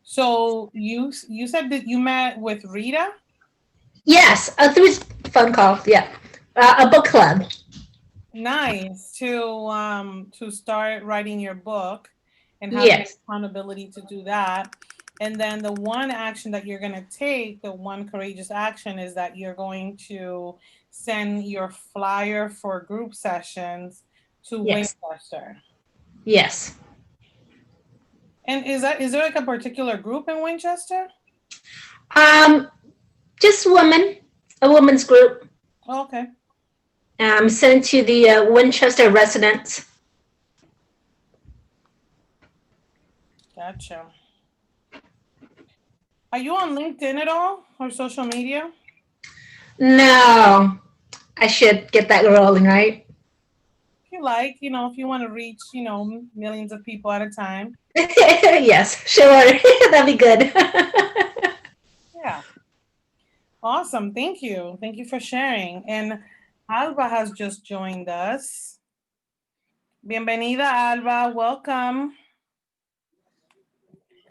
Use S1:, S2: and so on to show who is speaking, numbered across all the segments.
S1: So you said that you met with Rita?
S2: Yes, through phone call. Yeah, a book club.
S1: Nice to start writing your book and having
S2: Yes,
S1: accountability to do that. And then the one action that you're going to take, the one courageous action is that you're going to send your flyer for group sessions to
S2: yes,
S1: Winchester.
S2: yes.
S1: And is there like a particular group in Winchester?
S2: Um, just women, a women's group.
S1: Oh, okay.
S2: Sent to the Winchester residents.
S1: Gotcha. Are you on LinkedIn at all or social media?
S2: No, I should get that rolling, right?
S1: If you like, if you want to reach, millions of people at a time.
S2: Yes, sure. That'd be good.
S1: Yeah. Awesome. Thank you. Thank you for sharing. And Alba has just joined us. Bienvenida, Alba. Welcome.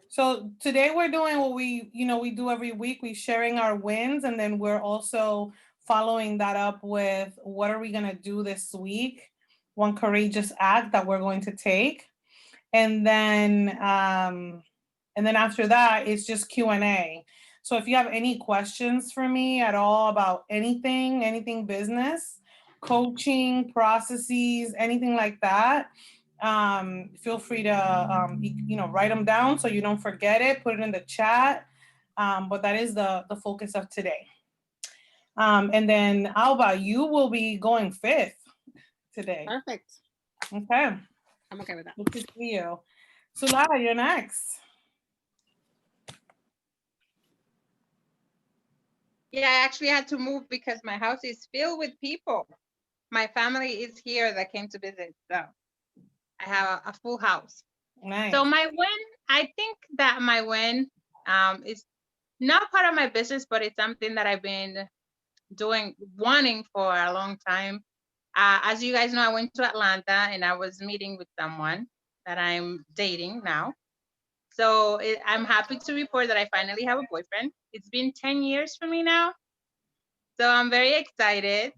S1: So today we're doing what we do every week. We're sharing our wins, and then we're also following that up with what are we going to do this week? One courageous act that we're going to take. And then after that it's just Q&A. So if you have any questions for me at all about anything business, coaching, processes, anything like that, feel free to write them down so you don't forget it, put it in the chat. But that is the focus of today. And then Alba, you will be going fifth today.
S3: Perfect.
S1: Okay.
S3: I'm okay with that.
S1: Good to see you. Sulala, you're next.
S4: Yeah, I actually had to move because my house is filled with people. My family is here that came to visit, so I have a full house.
S1: Nice.
S4: So my win, I think that my win is not part of my business, but it's something that I've been wanting for a long time. As you guys know, I went to Atlanta and I was meeting with someone that I'm dating now. So I'm happy to report that I finally have a boyfriend. It's been 10 years for me now. So I'm very excited.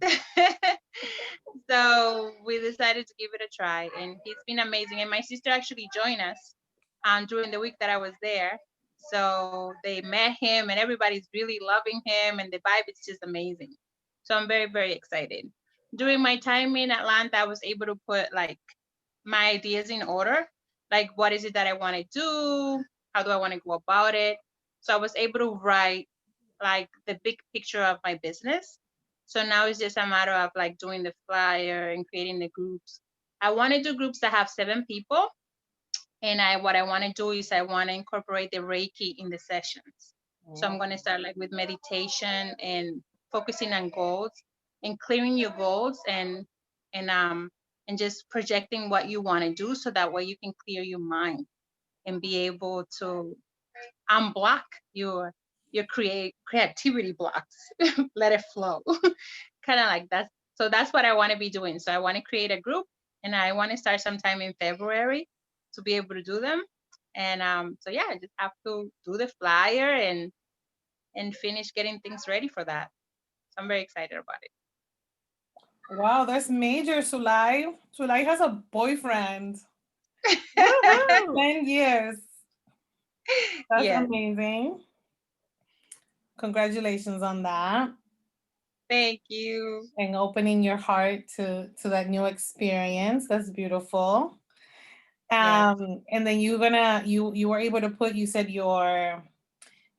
S4: So we decided to give it a try, and he's been amazing. And my sister actually joined us during the week that I was there. So they met him, and everybody's really loving him, and the vibe is just amazing. So I'm very, very excited. During my time in Atlanta, I was able to put like my ideas in order, like what is it that I want to do, how do I want to go about it. So I was able to write like the big picture of my business. So now it's just a matter of like doing the flyer and creating the groups. I want to do groups that have 7 people. And what I want to do is I want to incorporate the Reiki in the sessions. So I'm going to start like with meditation and focusing on goals and clearing your goals and um and just projecting what you want to do so that way you can clear your mind and be able to unblock your creativity blocks. Let it flow. Kind of like that. So that's what I want to be doing. So I want to create a group and I want to start sometime in February to be able to do them. And so yeah, I just have to do the flyer and finish getting things ready for that. So I'm very excited about it.
S1: Wow, that's major, Sulai. Sulai has a boyfriend. Woohoo! 10 years. That's
S4: Yes.
S1: amazing. Congratulations on that.
S4: Thank you.
S1: And opening your heart to that new experience. That's beautiful.
S4: Yes.
S1: And then you were able to put, you said, your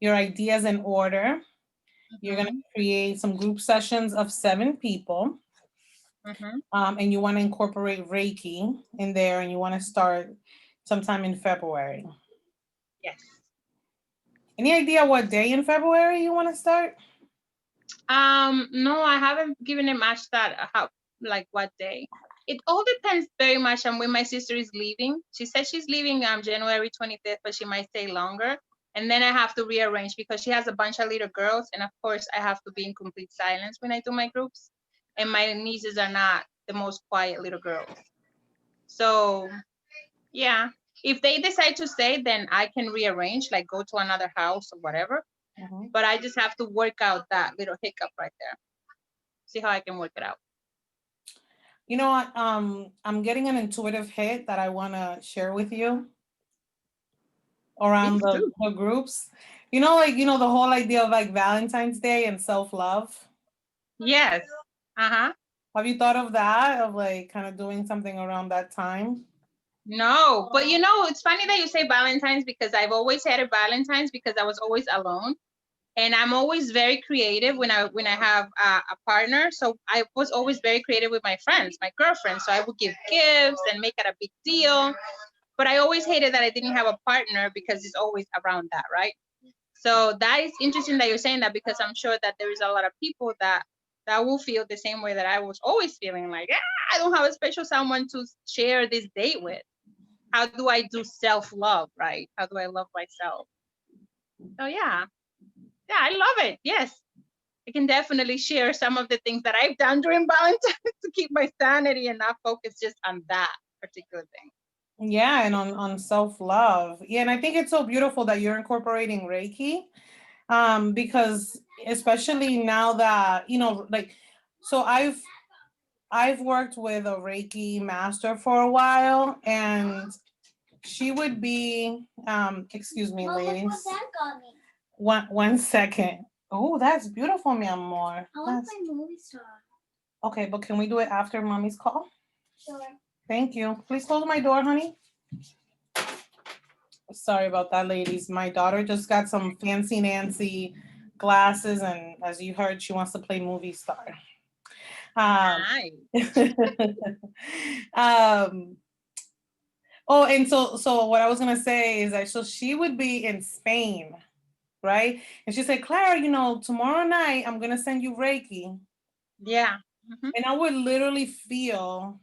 S1: ideas in order. You're gonna
S4: Mm-hmm.
S1: create some group sessions of 7 people.
S4: Mm-hmm.
S1: And you want to incorporate Reiki in there, and you want to start sometime in February.
S4: Yes.
S1: Any idea what day in February you want to start?
S4: No, I haven't given it much thought how like what day. It all depends very much on when my sister is leaving. She said she's leaving January 25th, but she might stay longer. And then I have to rearrange because she has a bunch of little girls, and of course I have to be in complete silence when I do my groups. And my nieces are not the most quiet little girls. So yeah. If they decide to stay, then I can rearrange, like go to another house or whatever.
S1: Mhm.
S4: But I just have to work out that little hiccup right there. See how I can work it out.
S1: You know what? I'm getting an intuitive hit that I want to share with you around
S4: Me too.
S1: the groups. You know, like, you know, the whole idea of like Valentine's Day and self-love.
S4: Yes. Uh-huh.
S1: Have you thought of that, of like kind of doing something around that time?
S4: No, but you know, it's funny that you say Valentine's because I've always hated Valentine's because I was always alone. And I'm always very creative when I have a partner. So I was always very creative with my friends, my girlfriends. So I would give gifts and make it a big deal. But I always hated that I didn't have a partner because it's always around that, right? So that is interesting that you're saying that because I'm sure that there is a lot of people that will feel the same way that I was always feeling like, I don't have a special someone to share this date with. How do I do self-love, right? How do I love myself? So yeah, I love it. Yes, I can definitely share some of the things that I've done during Valentine's to keep my sanity and not focus just on that particular thing.
S1: Yeah, and on self-love. Yeah, and I think it's so beautiful that you're incorporating Reiki, because especially now that, you know, like, so I've worked with a Reiki master for a while, and she would be, excuse me, ladies. One second. Oh, that's beautiful, mi amor.
S3: I want my movie star.
S1: Okay, but can we do it after mommy's call?
S3: Sure.
S1: Thank you. Please close my door, honey. Sorry about that, ladies. My daughter just got some fancy Nancy glasses, and as you heard, she wants to play movie star.
S4: Nice.
S1: Um, oh, and so what I was gonna say is that so she would be in Spain, right? And she said, Clara, you know, tomorrow night I'm gonna send you Reiki,
S4: Yeah. Mhm.
S1: and I would literally feel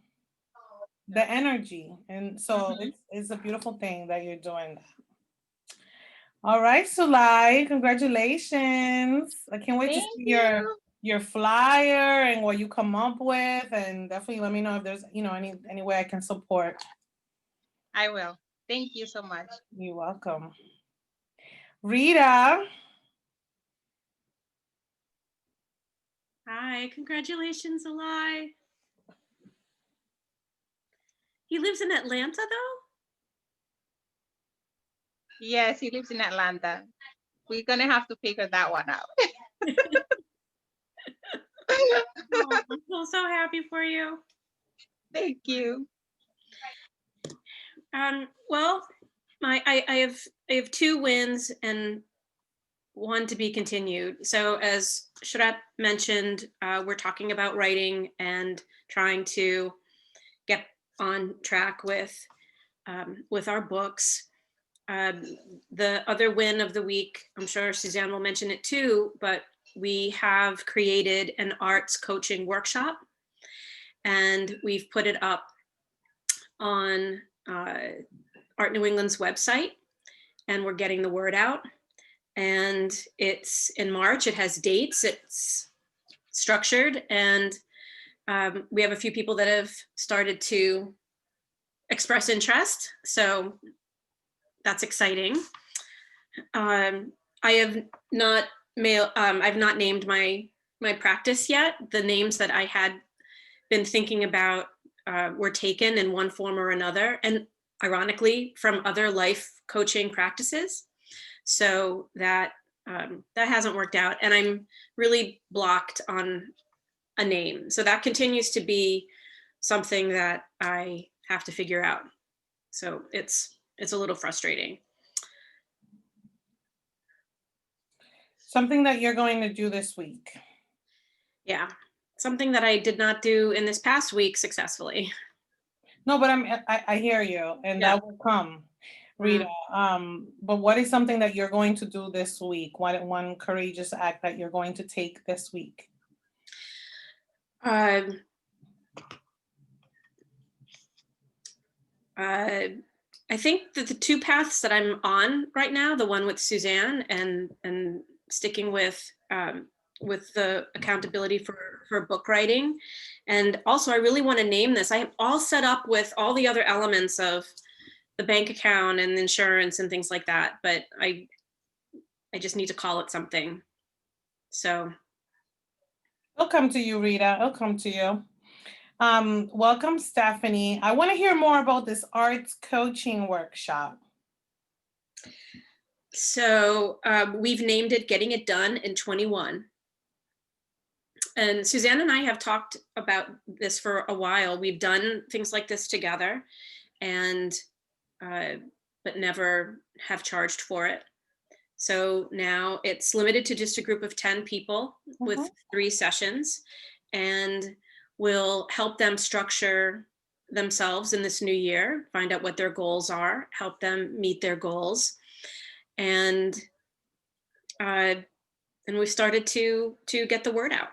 S1: the energy, and so
S4: Mhm.
S1: it's a beautiful thing that you're doing that. All right, Sulai, congratulations! I can't wait to
S4: Thank
S1: see
S4: you.
S1: your flyer and what you come up with, and definitely let me know if there's, you know, any way I can support.
S4: I will. Thank you so much.
S1: You're welcome. Rita.
S5: Hi, congratulations, Eli. He lives in Atlanta, though?
S4: Yes, he lives in Atlanta. We're gonna have to figure that one out.
S5: Oh, I'm so happy for you.
S4: Thank you.
S5: Well, I have 2 wins and 1 to be continued. So as Shrat mentioned, we're talking about writing and trying to get on track with our books. The other win of the week, I'm sure Suzanne will mention it too, but we have created an arts coaching workshop, and we've put it up on Art New England's website, and we're getting the word out. And it's in March. It has dates. It's structured, and we have a few people that have started to express interest. So that's exciting. I have not I've not named my practice yet. The names that I had been thinking about were taken in one form or another, and ironically from other life coaching practices. So that hasn't worked out, and I'm really blocked on a name. So that continues to be something that I have to figure out. So it's a little frustrating.
S1: Something that you're going to do this week.
S5: Yeah, something that I did not do in this past week successfully.
S1: No, but I hear you, and
S5: Yeah.
S1: that will come, Rita. But what is something that you're going to do this week? One courageous act that you're going to take this week?
S5: I think that the 2 paths that I'm on right now, the one with Suzanne and sticking with the accountability for book writing. And also I really want to name this. I am all set up with all the other elements of the bank account and insurance and things like that, but I just need to call it something. So
S1: It'll come to you, Rita. It'll come to you. Welcome, Stephanie. I want to hear more about this arts coaching workshop.
S5: So we've named it Getting It Done in 21. And Suzanne and I have talked about this for a while. We've done things like this together, and but never have charged for it. So now it's limited to just a group of 10 people with 3 sessions, and we'll help them structure themselves in this new year, find out what their goals are, help them meet their goals. And we started to get the word out.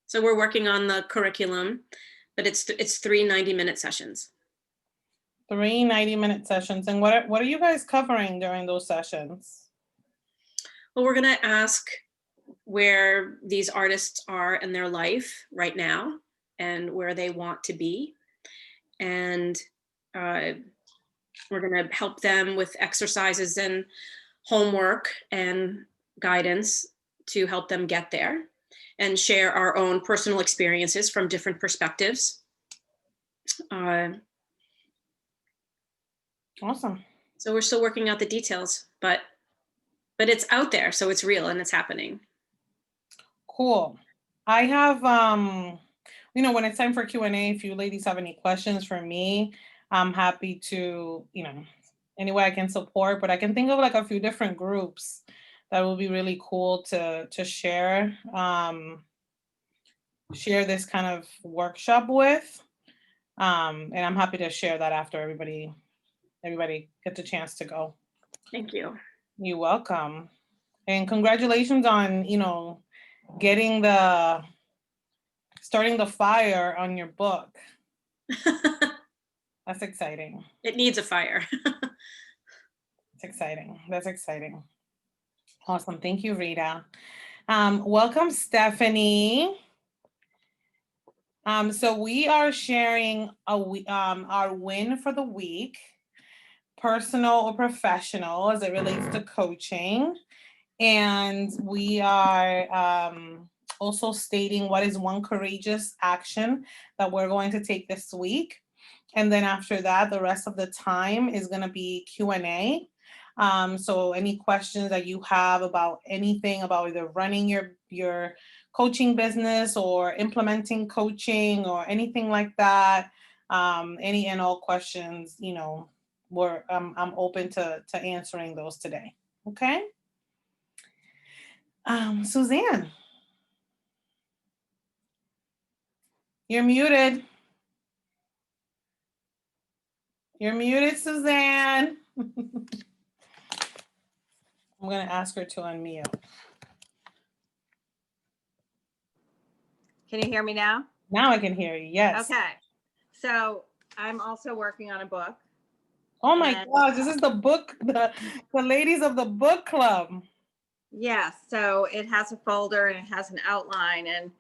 S5: So we're working on the curriculum, but it's 3 90-minute sessions.
S1: 3 90-minute sessions. And what are you guys covering during those sessions?
S5: Well, we're going to ask where these artists are in their life right now and where they want to be. And we're going to help them with exercises and homework and guidance to help them get there, and share our own personal experiences from different perspectives.
S1: Awesome.
S5: So we're still working out the details, but it's out there, so it's real and it's happening.
S1: Cool. I have, when it's time for Q&A, if you ladies have any questions for me, I'm happy to, any way I can support, but I can think of like a few different groups that will be really cool to share, share this kind of workshop with. And I'm happy to share that after everybody gets a chance to go.
S5: Thank you.
S1: You're welcome. And congratulations on, starting the fire on your book. That's exciting.
S5: It needs a fire.
S1: It's exciting. That's exciting. Awesome. Thank you, Rita. Welcome, Stephanie. So we are sharing our win for the week, personal or professional, as it relates to coaching. And we are also stating what is one courageous action that we're going to take this week. And then after that, the rest of the time is going to be Q&A. So any questions that you have about anything about either running your coaching business or implementing coaching or anything like that, any and all questions, I'm open to answering those today. Okay. Suzanne, you're muted. You're muted, Suzanne. I'm going to ask her to unmute.
S3: Can you hear me now?
S1: Now I can hear you. Yes.
S3: Okay. So I'm also working on a book.
S1: Oh my gosh, this is the book, the ladies of the book club.
S3: Yes. So it has a folder and it has an outline, and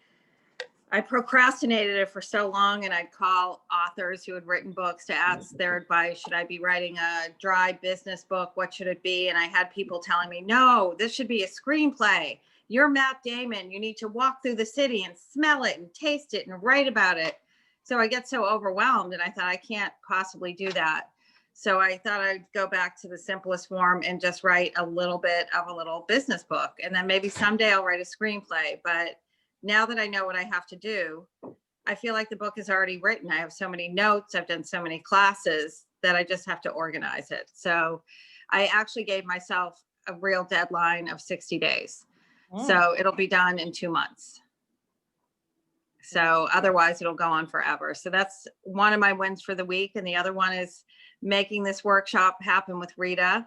S3: I procrastinated it for so long, and I'd call authors who had written books to ask their advice. Should I be writing a dry business book? What should it be? And I had people telling me, no, this should be a screenplay. You're Matt Damon. You need to walk through the city and smell it and taste it and write about it. So I get so overwhelmed, and I thought I can't possibly do that. So I thought I'd go back to the simplest form and just write a little bit of a little business book. And then maybe someday I'll write a screenplay. But now that I know what I have to do, I feel like the book is already written. I have so many notes. I've done so many classes that I just have to organize it. So I actually gave myself a real deadline of 60 days. So it'll be done in 2 months. So otherwise it'll go on forever. So that's one of my wins for the week. And the other one is making this workshop happen with Rita.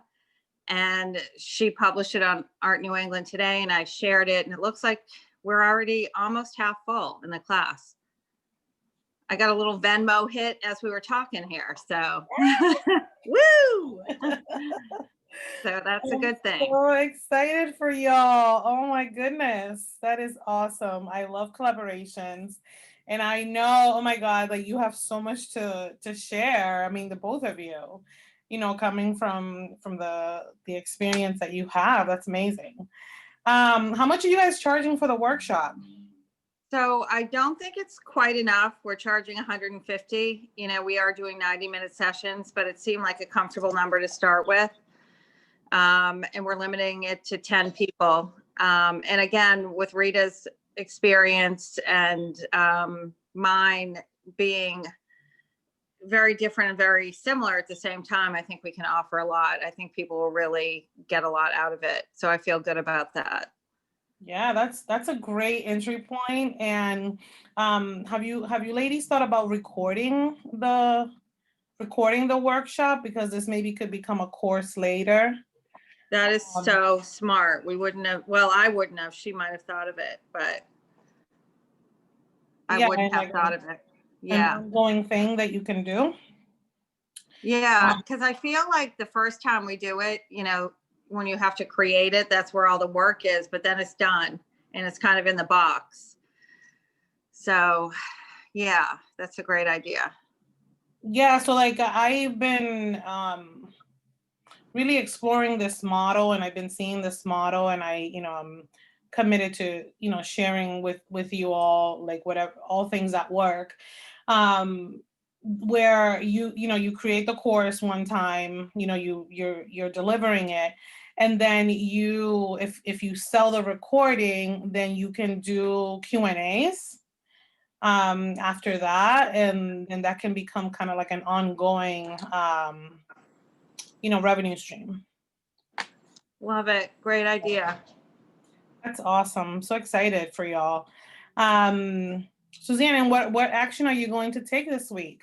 S3: And she published it on Art New England today, and I shared it. And it looks like we're already almost half full in the class. I got a little Venmo hit as we were talking here. So woo! So that's a good thing.
S1: So excited for y'all. Oh my goodness. That is awesome. I love collaborations. And I know, oh my God, like you have so much to share. I mean, the both of you, coming from the experience that you have, that's amazing. How much are you guys charging for the workshop?
S3: So I don't think it's quite enough. We're charging 150. We are doing 90-minute sessions, but it seemed like a comfortable number to start with. And we're limiting it to 10 people. And again, with Rita's experience and mine being very different and very similar at the same time, I think we can offer a lot. I think people will really get a lot out of it. So I feel good about that.
S1: Yeah, that's a great entry point. And have you ladies thought about recording the workshop, because this maybe could become a course later?
S3: That is so smart. We wouldn't have, well, I wouldn't have. She might have thought of it, but I
S1: Yeah,
S3: wouldn't have
S1: like
S3: thought of it.
S1: an
S3: Yeah.
S1: ongoing thing that you can do.
S3: Yeah, because I feel like the first time we do it, when you have to create it, that's where all the work is, but then it's done and it's kind of in the box. So yeah, that's a great idea.
S1: Yeah, so like I've been really exploring this model, and I've been seeing this model, and I'm committed to, sharing with you all, like whatever, all things that work. Where you create the course one time, you're delivering it, and then if you sell the recording, then you can do Q&As after that, and that can become kind of like an ongoing revenue stream.
S3: Love it. Great idea.
S1: That's awesome. I'm so excited for y'all. Suzanne, and what action are you going to take this week?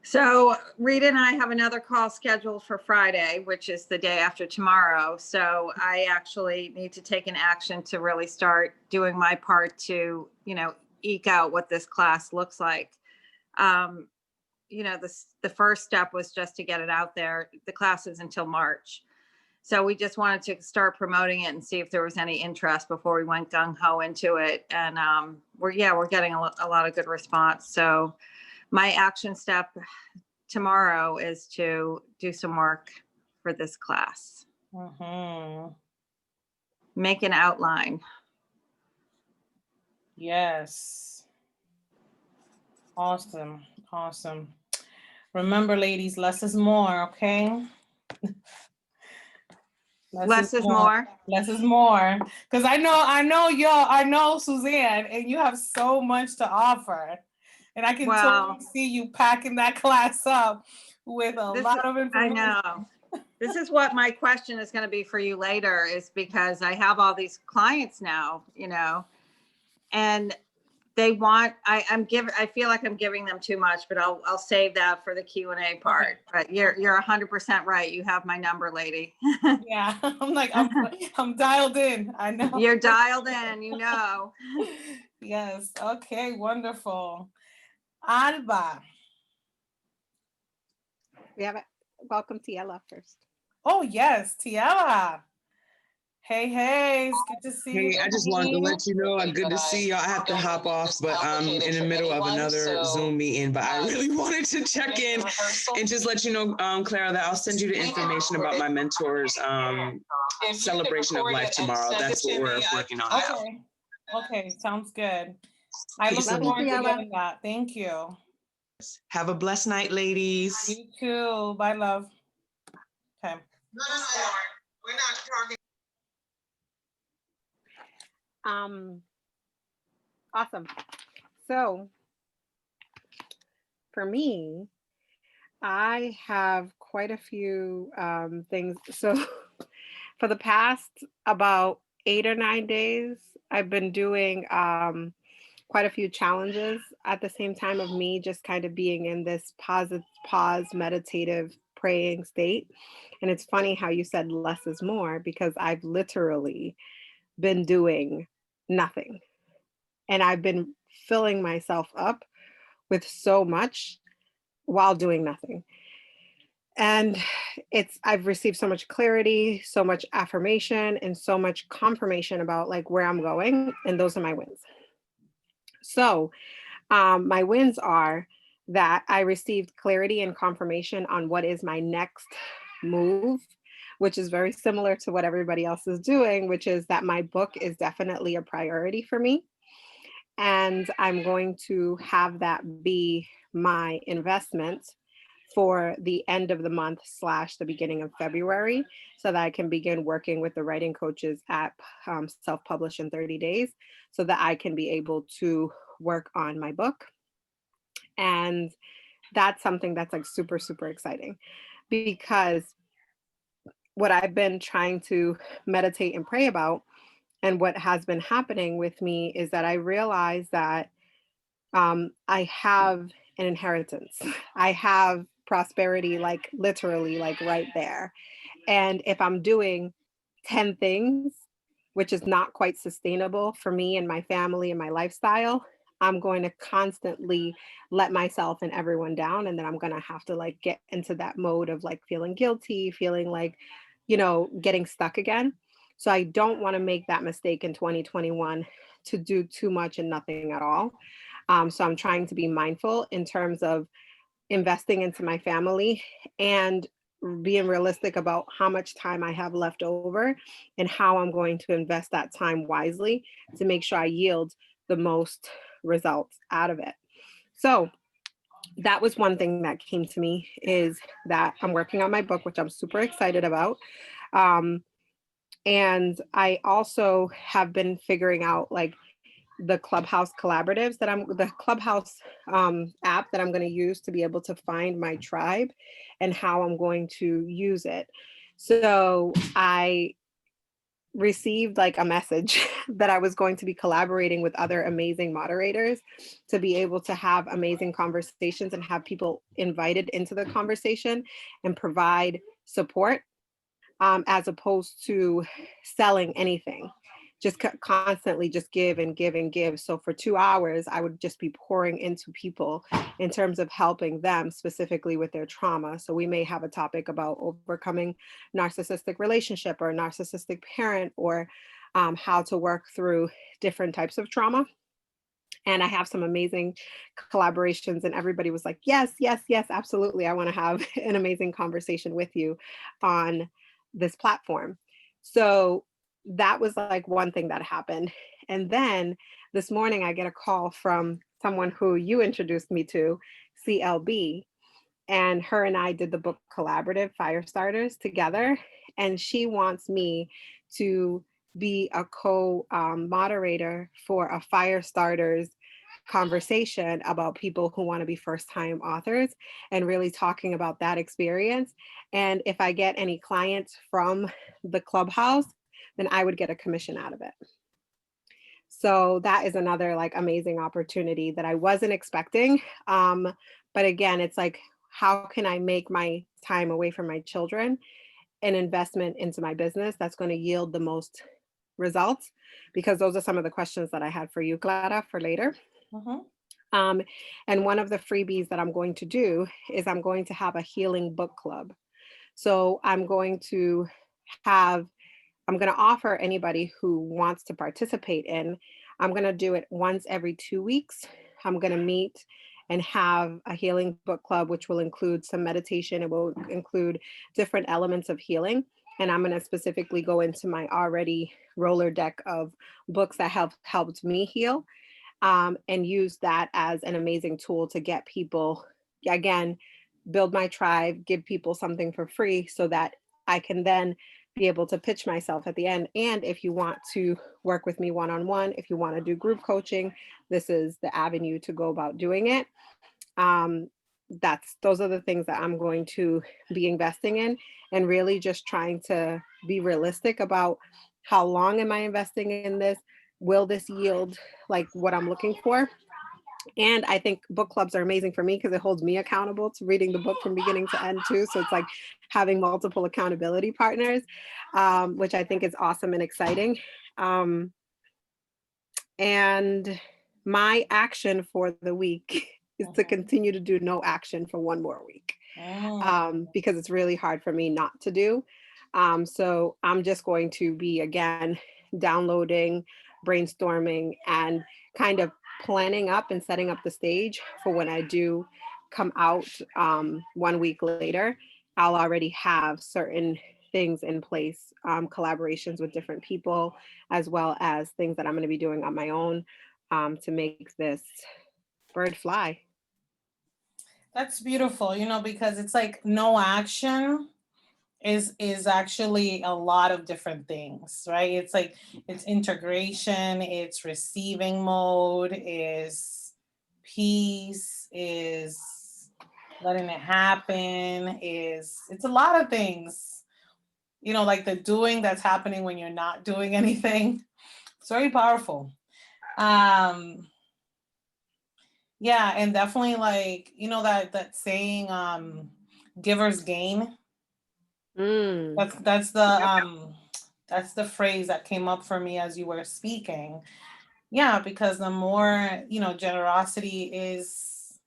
S3: So Rita and I have another call scheduled for Friday, which is the day after tomorrow. So I actually need to take an action to really start doing my part to, eke out what this class looks like. The first step was just to get it out there. The class is until March. So we just wanted to start promoting it and see if there was any interest before we went gung-ho into it. And we're getting a lot of good response. So my action step tomorrow is to do some work for this class.
S1: Mm-hmm.
S3: Make an outline.
S1: Yes. Awesome. Remember, ladies, less is more, okay?
S3: Less is more.
S1: Less is more. Because I know Suzanne, and you have so much to offer. And I can totally see you packing that class up with a lot of information.
S3: I know. This is what my question is going to be for you later, is because I have all these clients now, and they want, I feel like I'm giving them too much, but I'll save that for the Q&A part. But you're 100% right. You have my number, lady.
S1: Yeah, I'm dialed in. I know.
S3: You're dialed in,
S1: Yes. Okay, wonderful. Alba.
S6: We have it. Welcome Tiela first.
S1: Oh yes, Tiela. Hey, it's good to see you.
S7: Hey, I just wanted to let you know, good to see y'all. I have to hop off, but I'm in the middle of another Zoom meeting, but I really wanted to check in and just let you know, Clara, that I'll send you the information about my mentor's celebration of life tomorrow. That's what we're working on now.
S1: Okay, sounds good. I look forward to getting that. Thank you.
S7: Have a blessed night, ladies.
S1: You too. Bye, love. Okay.
S7: No, we're not talking.
S6: Awesome. So for me, I have quite a few things. So for the past about 8 or 9 days, I've been doing quite a few challenges at the same time of me just kind of being in this pause meditative praying state. And it's funny how you said less is more, because I've literally been doing nothing. And I've been filling myself up with so much while doing nothing. And I've received so much clarity, so much affirmation, and so much confirmation about like where I'm going. And those are my wins. So my wins are that I received clarity and confirmation on what is my next move, which is very similar to what everybody else is doing, which is that my book is definitely a priority for me. And I'm going to have that be my investment for the end of the month / the beginning of February, so that I can begin working with the writing coaches at Self-Publish in 30 Days, so that I can be able to work on my book. And that's something that's like super, super exciting, because what I've been trying to meditate and pray about, and what has been happening with me, is that I realize that I have an inheritance. I have prosperity, like literally, like right there. And if I'm doing 10 things, which is not quite sustainable for me and my family and my lifestyle, I'm going to constantly let myself and everyone down. And then I'm going to have to like get into that mode of like feeling guilty, feeling like, getting stuck again. So I don't want to make that mistake in 2021 to do too much and nothing at all. So I'm trying to be mindful in terms of investing into my family and being realistic about how much time I have left over and how I'm going to invest that time wisely to make sure I yield the most results out of it. So that was one thing that came to me, is that I'm working on my book, which I'm super excited about. And I also have been figuring out like the Clubhouse collaboratives the Clubhouse app that I'm going to use to be able to find my tribe and how I'm going to use it. So I received like a message that I was going to be collaborating with other amazing moderators to be able to have amazing conversations and have people invited into the conversation and provide support, as opposed to selling anything. Just constantly just give and give and give. So for 2 hours, I would just be pouring into people in terms of helping them specifically with their trauma. So we may have a topic about overcoming narcissistic relationship or narcissistic parent, or how to work through different types of trauma. And I have some amazing collaborations, and everybody was like, yes, yes, yes, absolutely. I want to have an amazing conversation with you on this platform. So that was like one thing that happened. And then this morning I get a call from someone who you introduced me to, CLB, and her and I did the book collaborative Fire Starters together. And she wants me to be a co-moderator for a Fire Starters conversation about people who want to be first-time authors, and really talking about that experience. And if I get any clients from the Clubhouse, then I would get a commission out of it. So that is another like amazing opportunity that I wasn't expecting. But again, it's like, how can I make my time away from my children an investment into my business that's going to yield the most results? Because those are some of the questions that I had for you, Clara, for later. And one of the freebies that I'm going to do is I'm going to have a healing book club. So I'm going to offer anybody who wants to participate in, I'm going to do it once every 2 weeks. I'm going to meet and have a healing book club, which will include some meditation. It will include different elements of healing. And I'm going to specifically go into my already roller deck of books that have helped me heal, and use that as an amazing tool to get people, again, build my tribe, give people something for free so that I can then be able to pitch myself at the end. And if you want to work with me one-on-one, if you want to do group coaching, this is the avenue to go about doing it. Those are the things that I'm going to be investing in, and really just trying to be realistic about how long am I investing in this? Will this yield like what I'm looking for? And I think book clubs are amazing for me because it holds me accountable to reading the book from beginning to end too. So it's like having multiple accountability partners, which I think is awesome and exciting. And my action for the week is to continue to do no action for one more week, because it's really hard for me not to do. So I'm just going to be, again, downloading, brainstorming, and kind of planning up and setting up the stage for when I do come out 1 week later, I'll already have certain things in place, collaborations with different people, as well as things that I'm going to be doing on my own to make this bird fly.
S1: That's beautiful, because it's like no action is actually a lot of different things, right? It's like it's integration, it's receiving mode, is peace, is letting it happen, it's a lot of things. Like the doing that's happening when you're not doing anything. It's very powerful. Yeah, and definitely like, that saying, givers gain.
S6: Mm.
S1: That's the phrase that came up for me as you were speaking. Yeah, because the more, generosity is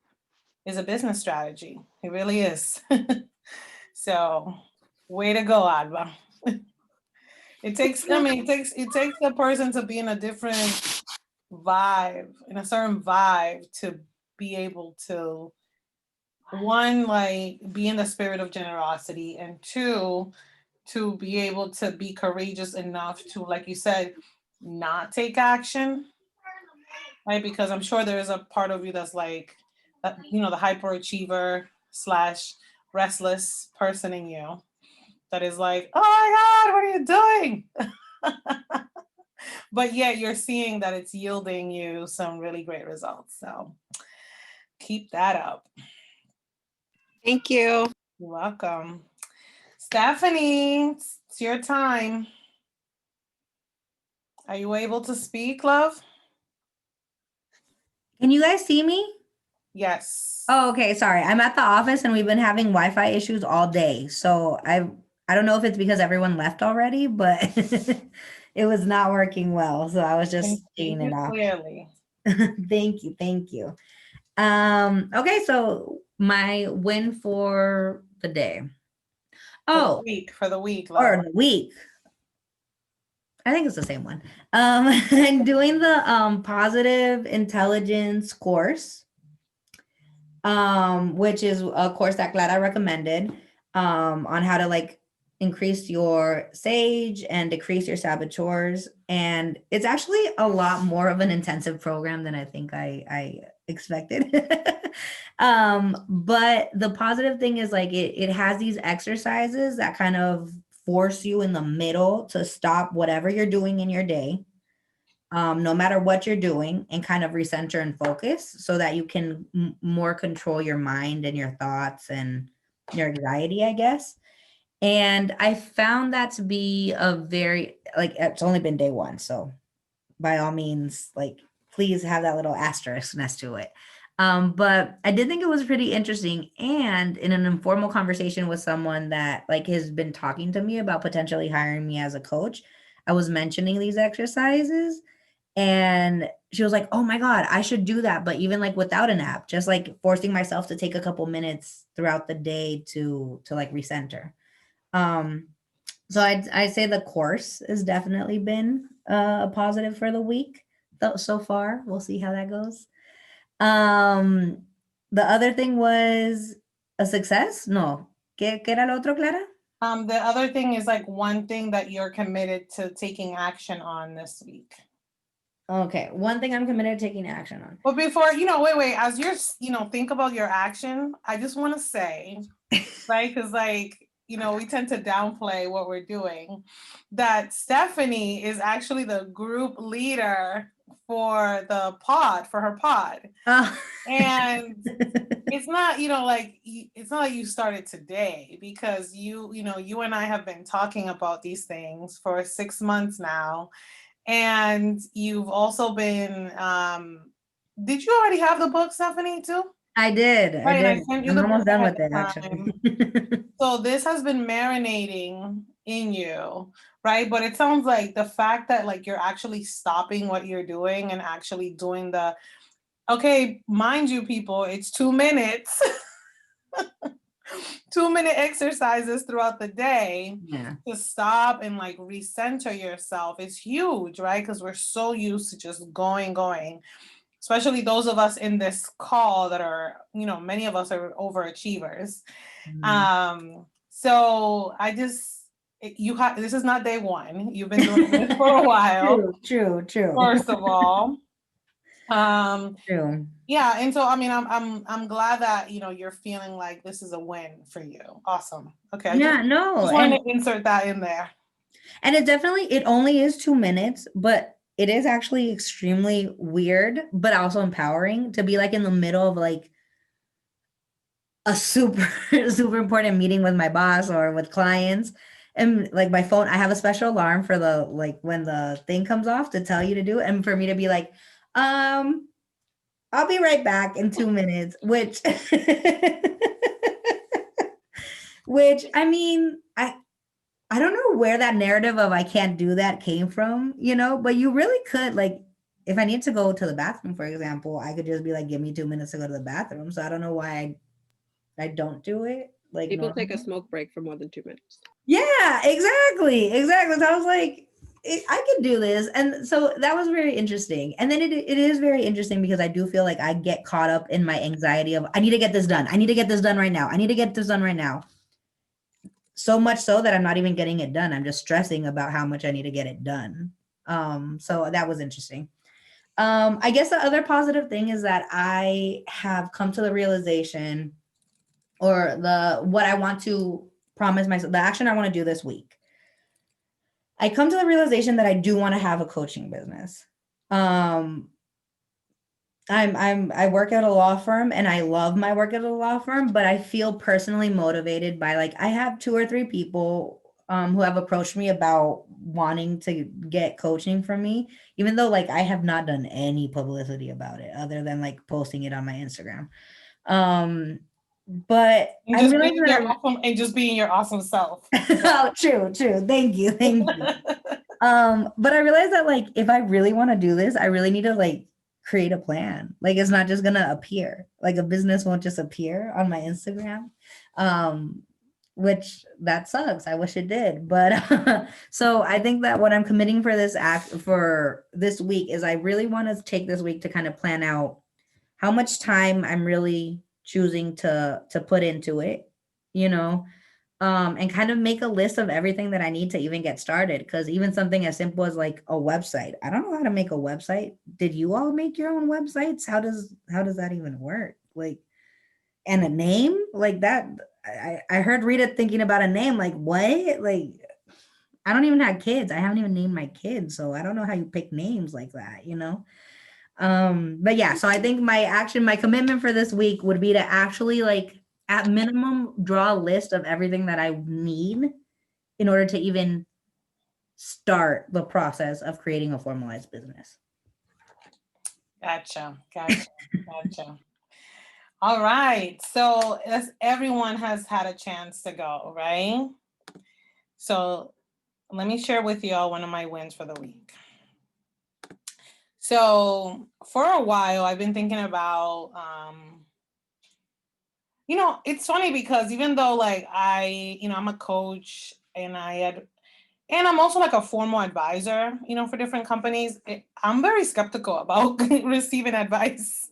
S1: a business strategy. It really is. So way to go, Alba. It takes the person to be in a different vibe, in a certain vibe, to be able to, one, like be in the spirit of generosity, and two, to be able to be courageous enough to, like you said, not take action, right? Because I'm sure there is a part of you that's like, the hyperachiever / restless person in you that is like, oh my God, what are you doing? But yet you're seeing that it's yielding you some really great results. So keep that up.
S6: Thank you.
S1: You're welcome. Stephanie, it's your time. Are you able to speak, love?
S8: Can you guys see me?
S1: Yes.
S8: Oh, okay. Sorry. I'm at the office and we've been having Wi-Fi issues all day. So I don't know if it's because everyone left already, but it was not working well. So I was just taking it off.
S1: Clearly.
S8: Thank you. Thank you. Okay, so my win for the day. Oh,
S1: For the week, love.
S8: or the week. I think it's the same one. I'm doing the positive intelligence course, which is a course that Clara recommended, on how to like increase your sage and decrease your saboteurs. And it's actually a lot more of an intensive program than I think I expected. But the positive thing is like it has these exercises that kind of force you in the middle to stop whatever you're doing in your day, no matter what you're doing, and kind of recenter and focus so that you can more control your mind and your thoughts and your anxiety, I guess. And I found that to be a very, like, it's only been day one. So by all means, like, please have that little asterisk next to it. But I did think it was pretty interesting. And in an informal conversation with someone that like has been talking to me about potentially hiring me as a coach, I was mentioning these exercises and she was like, oh my God, I should do that. But even like without an app, just like forcing myself to take a couple minutes throughout the day to like recenter. So I'd say the course has definitely been a positive for the week so far. We'll see how that goes. The other thing was a success. No. ¿Qué era lo otro, Clara?
S1: The other thing is like one thing that you're committed to taking action on this week.
S8: Okay, one thing I'm committed to taking action on.
S1: But before, wait, as you're, think about your action, I just want to say, right, because like, we tend to downplay what we're doing, that Stephanie is actually the group leader for her pod.
S8: Oh.
S1: And it's not, it's not like you started today, because you and I have been talking about these things for 6 months now. And you've also been, did you already have the book, Stephanie, too?
S8: I did.
S1: Right,
S8: I did. I'm almost done with it,
S1: time.
S8: actually.
S1: So this has been marinating in you, right? But it sounds like the fact that like you're actually stopping what you're doing and actually doing okay, mind you, people, it's 2 minutes. 2-minute exercises throughout the day to stop and like recenter yourself. It's huge, right? Because we're so used to just going. especially those of us in this call that are, many of us are overachievers. So I just, this is not day one. You've been doing this for a while.
S8: True.
S1: First of all.
S8: True.
S1: Yeah, and so I mean, I'm glad that you're feeling like this is a win for you. Awesome. Okay.
S8: Yeah,
S1: Just wanted to insert that in there.
S8: And it only is 2 minutes, but it is actually extremely weird, but also empowering to be like in the middle of like a super super important meeting with my boss or with clients, and like my phone, I have a special alarm for the like when the thing comes off to tell you to do it, and for me to be like, I'll be right back in 2 minutes, which which I mean, I don't know where that narrative of I can't do that came from, but you really could, like, if I need to go to the bathroom, for example, I could just be like, give me 2 minutes to go to the bathroom. So I don't know why I don't do it. Like,
S6: People take a
S8: normally.
S6: smoke break for more than 2 minutes.
S8: Yeah, exactly. So I was like, I could do this. And so that was very interesting. And then it is very interesting because I do feel like I get caught up in my anxiety of, I need to get this done. I need to get this done right now. I need to get this done right now. So much so that I'm not even getting it done. I'm just stressing about how much I need to get it done. So that was interesting. I guess the other positive thing is that I have come to the realization, or what I want to promise myself, the action I want to do this week. I come to the realization that I do want to have a coaching business. I work at a law firm and I love my work at a law firm, but I feel personally motivated by, like, I have 2 or 3 people who have approached me about wanting to get coaching from me, even though like I have not done any publicity about it other than like posting it on my Instagram. But
S1: And just being your awesome self.
S8: Oh, true. Thank you. But I realized that like if I really want to do this, I really need to like create a plan. Like it's not just gonna appear. Like a business won't just appear on my Instagram. Which that sucks. I wish it did. But so I think that what I'm committing for this week is I really want to take this week to kind of plan out how much time I'm really choosing to put into it, and kind of make a list of everything that I need to even get started. Because even something as simple as like a website, I don't know how to make a website. Did you all make your own websites? How does that even work? Like, and a name like that. I heard Rita thinking about a name. Like what? Like I don't even have kids. I haven't even named my kids, so I don't know how you pick names like that. But yeah, so I think my commitment for this week would be to actually like at minimum draw a list of everything that I need in order to even start the process of creating a formalized business.
S1: Gotcha. All right. So everyone has had a chance to go, right? So let me share with y'all one of my wins for the week. So for a while, I've been thinking about, it's funny because even though like I'm a coach and I'm also like a formal advisor, for different companies, I'm very skeptical about receiving advice.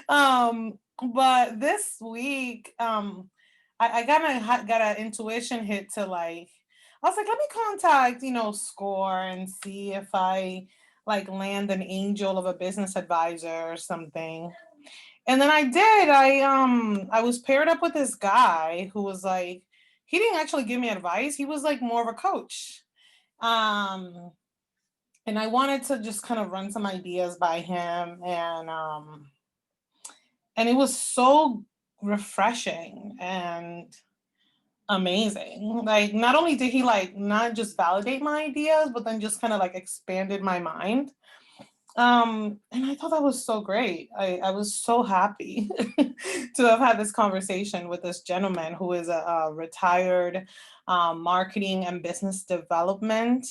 S1: But this week, I got an intuition hit to like, I was like, let me contact, SCORE and see if I like land an angel of a business advisor or something. And then I did. I was paired up with this guy who was like, he didn't actually give me advice. He was like more of a coach. And I wanted to just kind of run some ideas by him, and it was so refreshing and amazing. Like, not only did he like not just validate my ideas, but then just kind of like expanded my mind. And I thought that was so great. I was so happy to have had this conversation with this gentleman who is a retired marketing and business development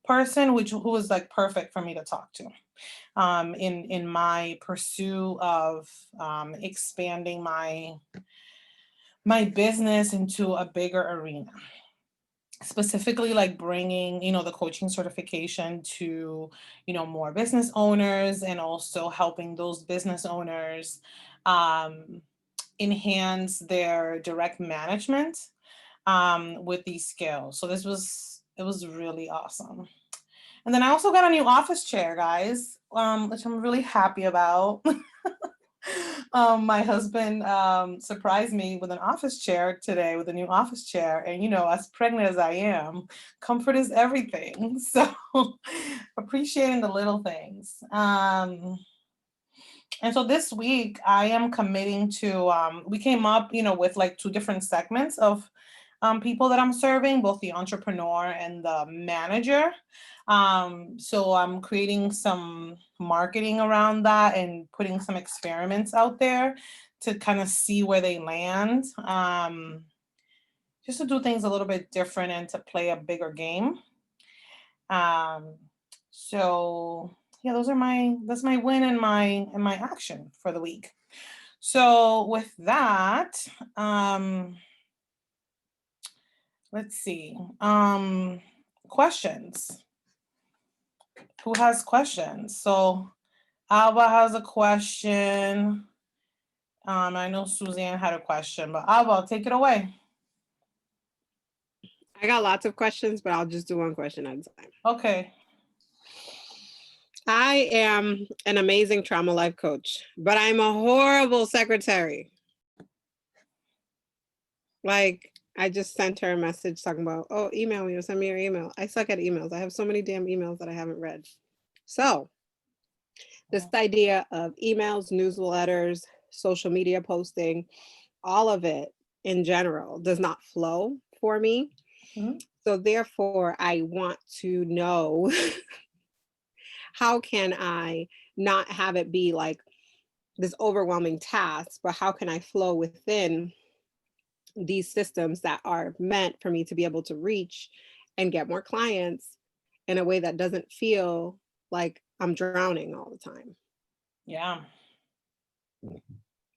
S1: person, who was like perfect for me to talk to in my pursuit of expanding my business into a bigger arena. specifically like bringing, the coaching certification to, more business owners, and also helping those business owners enhance their direct management with these skills. So it was really awesome. And then I also got a new office chair, guys, which I'm really happy about. My husband surprised me with an office chair today, with a new office chair. And, as pregnant as I am, comfort is everything. So appreciating the little things. And so this week I am committing to, we came up, with like 2 different segments of people that I'm serving, both the entrepreneur and the manager. So I'm creating some marketing around that and putting some experiments out there to kind of see where they land, just to do things a little bit different and to play a bigger game. So yeah, that's my win and my action for the week. So with that, let's see. Questions. Who has questions? So Alba has a question. I know Suzanne had a question, but Alba, take it away.
S6: I got lots of questions, but I'll just do one question at a time.
S1: Okay.
S6: I am an amazing trauma life coach, but I'm a horrible secretary. Like, I just sent her a message talking about, oh, email me or send me your email. I suck at emails. I have so many damn emails that I haven't read. So this idea of emails, newsletters, social media posting, all of it in general does not flow for me.
S1: Mhm.
S6: So therefore, I want to know how can I not have it be like this overwhelming task, but how can I flow within these systems that are meant for me to be able to reach and get more clients in a way that doesn't feel like I'm drowning all the time.
S1: Yeah.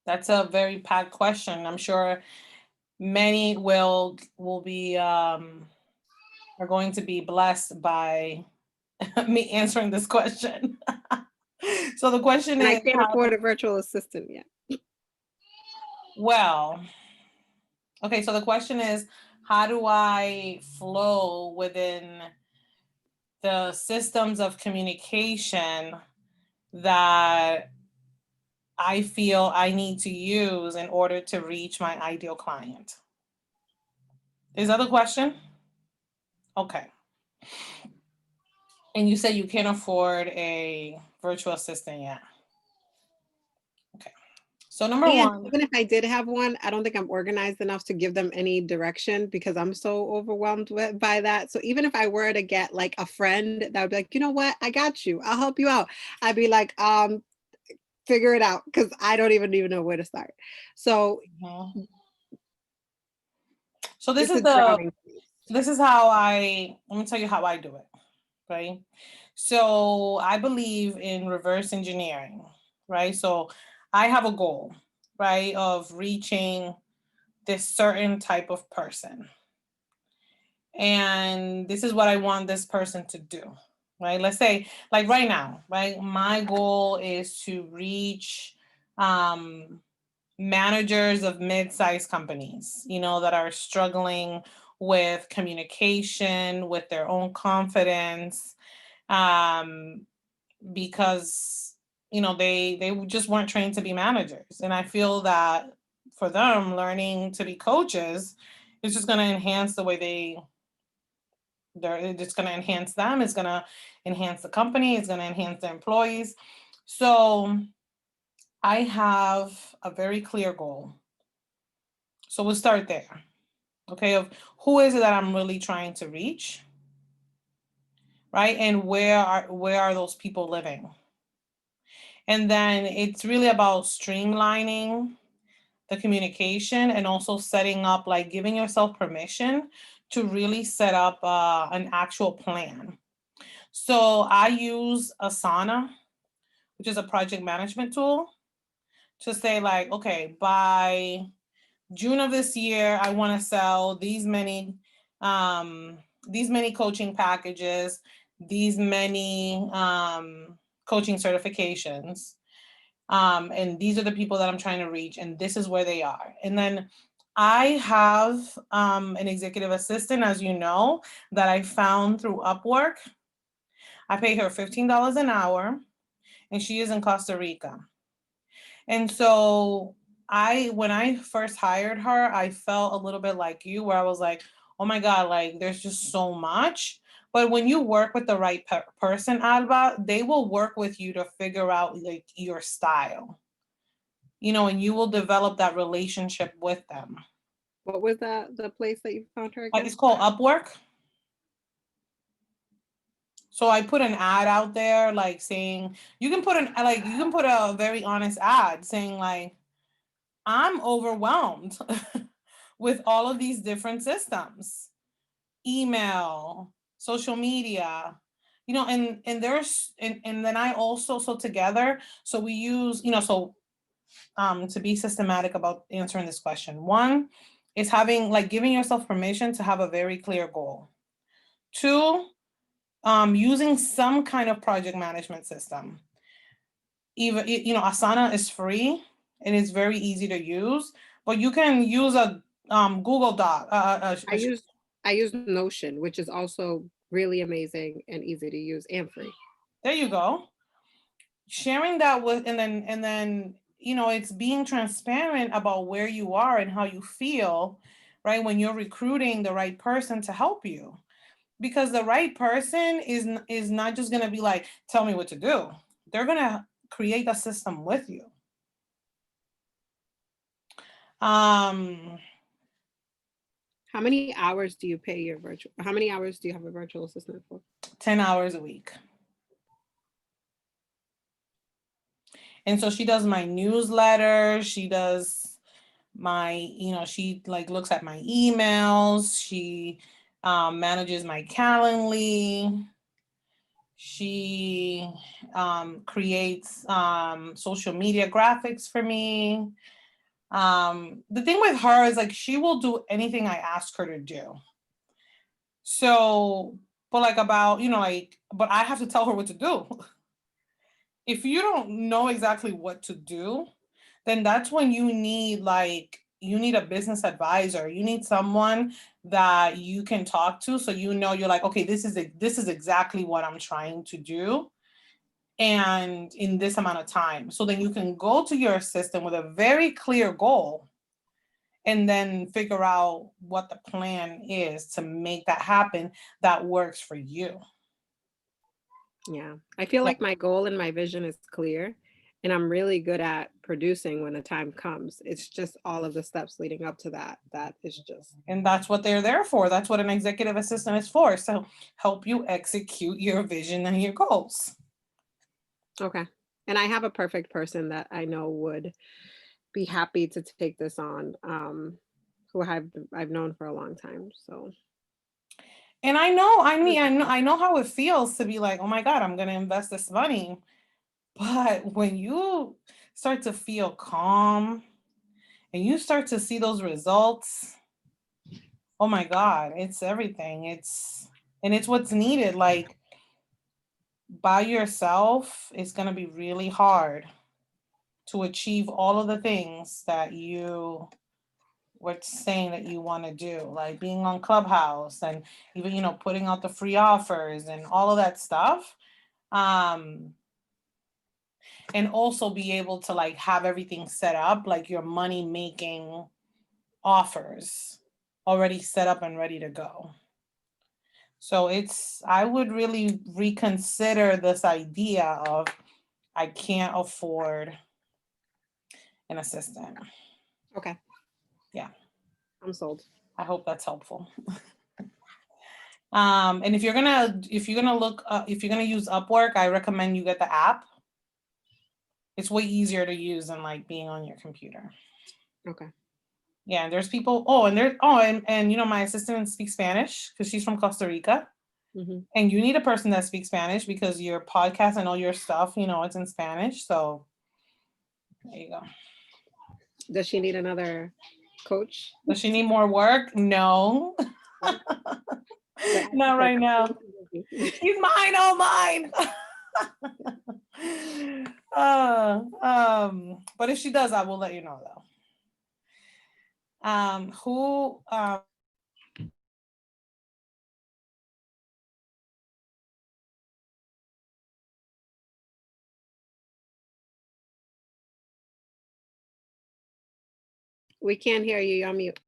S1: That's a very packed question. I'm sure many will be are going to be blessed by me answering this question. So the question
S6: And I
S1: is,
S6: can't afford a virtual assistant yet.
S1: well, okay, so the question is, how do I flow within the systems of communication that I feel I need to use in order to reach my ideal client? Is that the question? Okay. And you said you can't afford a virtual assistant yet. Okay. So number
S6: And
S1: one,
S6: even if I did have one, I don't think I'm organized enough to give them any direction because I'm so overwhelmed by that. So even if I were to get like a friend that would be like, you know what, I got you, I'll help you out. I'd be like, figure it out because I don't even know where to start. So
S1: so this
S6: it's
S1: is
S6: a drowning.
S1: this is how let me tell you how I do it, right? So I believe in reverse engineering, right? So I have a goal, right, of reaching this certain type of person. And this is what I want this person to do, right? Let's say, like right now, right? My goal is to reach managers of mid-sized companies, that are struggling with communication, with their own confidence, because they just weren't trained to be managers. And I feel that for them, learning to be coaches is just going to enhance the way it's just going to enhance them. It's going to enhance the company. It's going to enhance the employees. So I have a very clear goal. So we'll start there. Okay, of who is it that I'm really trying to reach, right? And where are those people living? And then it's really about streamlining the communication and also setting up, like giving yourself permission to really set up an actual plan. So I use Asana, which is a project management tool, to say like, okay, by June of this year, I want to sell these many these many coaching packages, these many coaching certifications. And these are the people that I'm trying to reach, and this is where they are. And then I have an executive assistant, as you know, that I found through Upwork. I pay her $15 an hour, and she is in Costa Rica. And so when I first hired her, I felt a little bit like you, where I was like, oh my God, like there's just so much. But when you work with the right person, Alba, they will work with you to figure out like your style, and you will develop that relationship with them.
S6: What was the place that you found her again?
S1: It's called Upwork. So I put an ad out there, like saying, you can put a very honest ad saying like, I'm overwhelmed with all of these different systems, email, social media, and there's, and then I also, so together, so we use, to be systematic about answering this question. One is giving yourself permission to have a very clear goal. Two, using some kind of project management system. Even, Asana is free and it's very easy to use, but you can use a Google Doc.
S6: I use Notion, which is also really amazing and easy to use and free.
S1: There you go. Sharing that with, and then it's being transparent about where you are and how you feel, right? When you're recruiting the right person to help you, because the right person is not just going to be like, tell me what to do. They're going to create a system with you.
S6: How many hours do you pay how many hours do you have a virtual assistant for?
S1: 10 hours a week. And so she does my newsletter. She does my, she like looks at my emails. She manages my Calendly. She creates social media graphics for me. The thing with her is like, she will do anything I ask her to do. So, but like about, but I have to tell her what to do. If you don't know exactly what to do, then that's when you need a business advisor. You need someone that you can talk to. So, you're like, okay, this is exactly what I'm trying to do. And in this amount of time. So then you can go to your assistant with a very clear goal and then figure out what the plan is to make that happen that works for you.
S6: Yeah, I feel like my goal and my vision is clear, and I'm really good at producing when the time comes. It's just all of the steps leading up to that.
S1: And that's what they're there for. That's what an executive assistant is for. So help you execute your vision and your goals.
S6: Okay. And I have a perfect person that I know would be happy to take this on, who I've known for a long time. So.
S1: And I know how it feels to be like, oh my God, I'm going to invest this money. But when you start to feel calm and you start to see those results, oh my God, it's everything. It's what's needed. Like, by yourself, it's going to be really hard to achieve all of the things that you were saying that you want to do, like being on Clubhouse and even, putting out the free offers and all of that stuff. And also be able to like have everything set up, like your money making offers already set up and ready to go. So I would really reconsider this idea of I can't afford an assistant.
S6: Okay.
S1: Yeah.
S6: I'm sold.
S1: I hope that's helpful. And if you're gonna use Upwork, I recommend you get the app. It's way easier to use than like being on your computer.
S6: Okay.
S1: Yeah, and there's people. And my assistant speaks Spanish because she's from Costa Rica. Mm-hmm. And you need a person that speaks Spanish because your podcast and all your stuff, it's in Spanish. So there you go.
S6: Does she need another coach?
S1: Does she need more work? No. Not right now. He's mine, all mine. But if she does, I will let you know though. Who
S6: We can't hear you. You're on mute.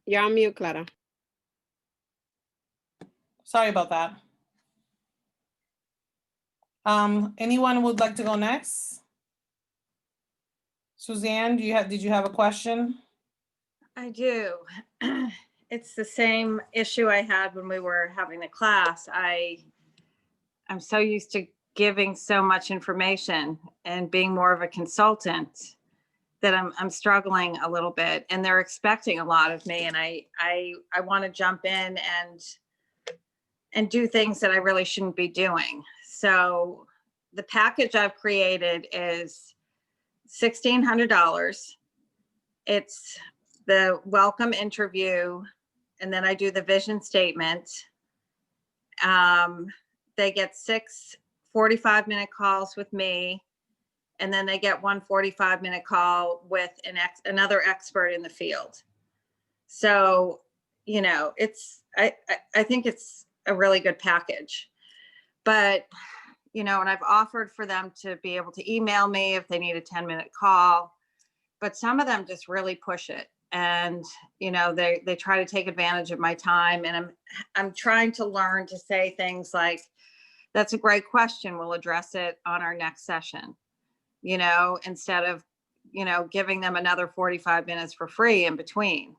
S6: You're on mute, Clara.
S1: sorry about that. Anyone would like to go next? Suzanne, did you have a question?
S3: I do. It's the same issue I had when we were having the class. I'm so used to giving so much information and being more of a consultant that I'm struggling a little bit, and they're expecting a lot of me, and I want to jump in and do things that I really shouldn't be doing. So the package I've created is $1,600. It's the welcome interview, and then I do the vision statement. They get 6 45-minute calls with me, and then they get one 45-minute call with another expert in the field. So, you know, I think it's a really good package. But, you know, and I've offered for them to be able to email me if they need a 10-minute call, but some of them just really push it. And, you know, they try to take advantage of my time. And I'm trying to learn to say things like, that's a great question. We'll address it on our next session, you know, instead of, you know, giving them another 45 minutes for free in between,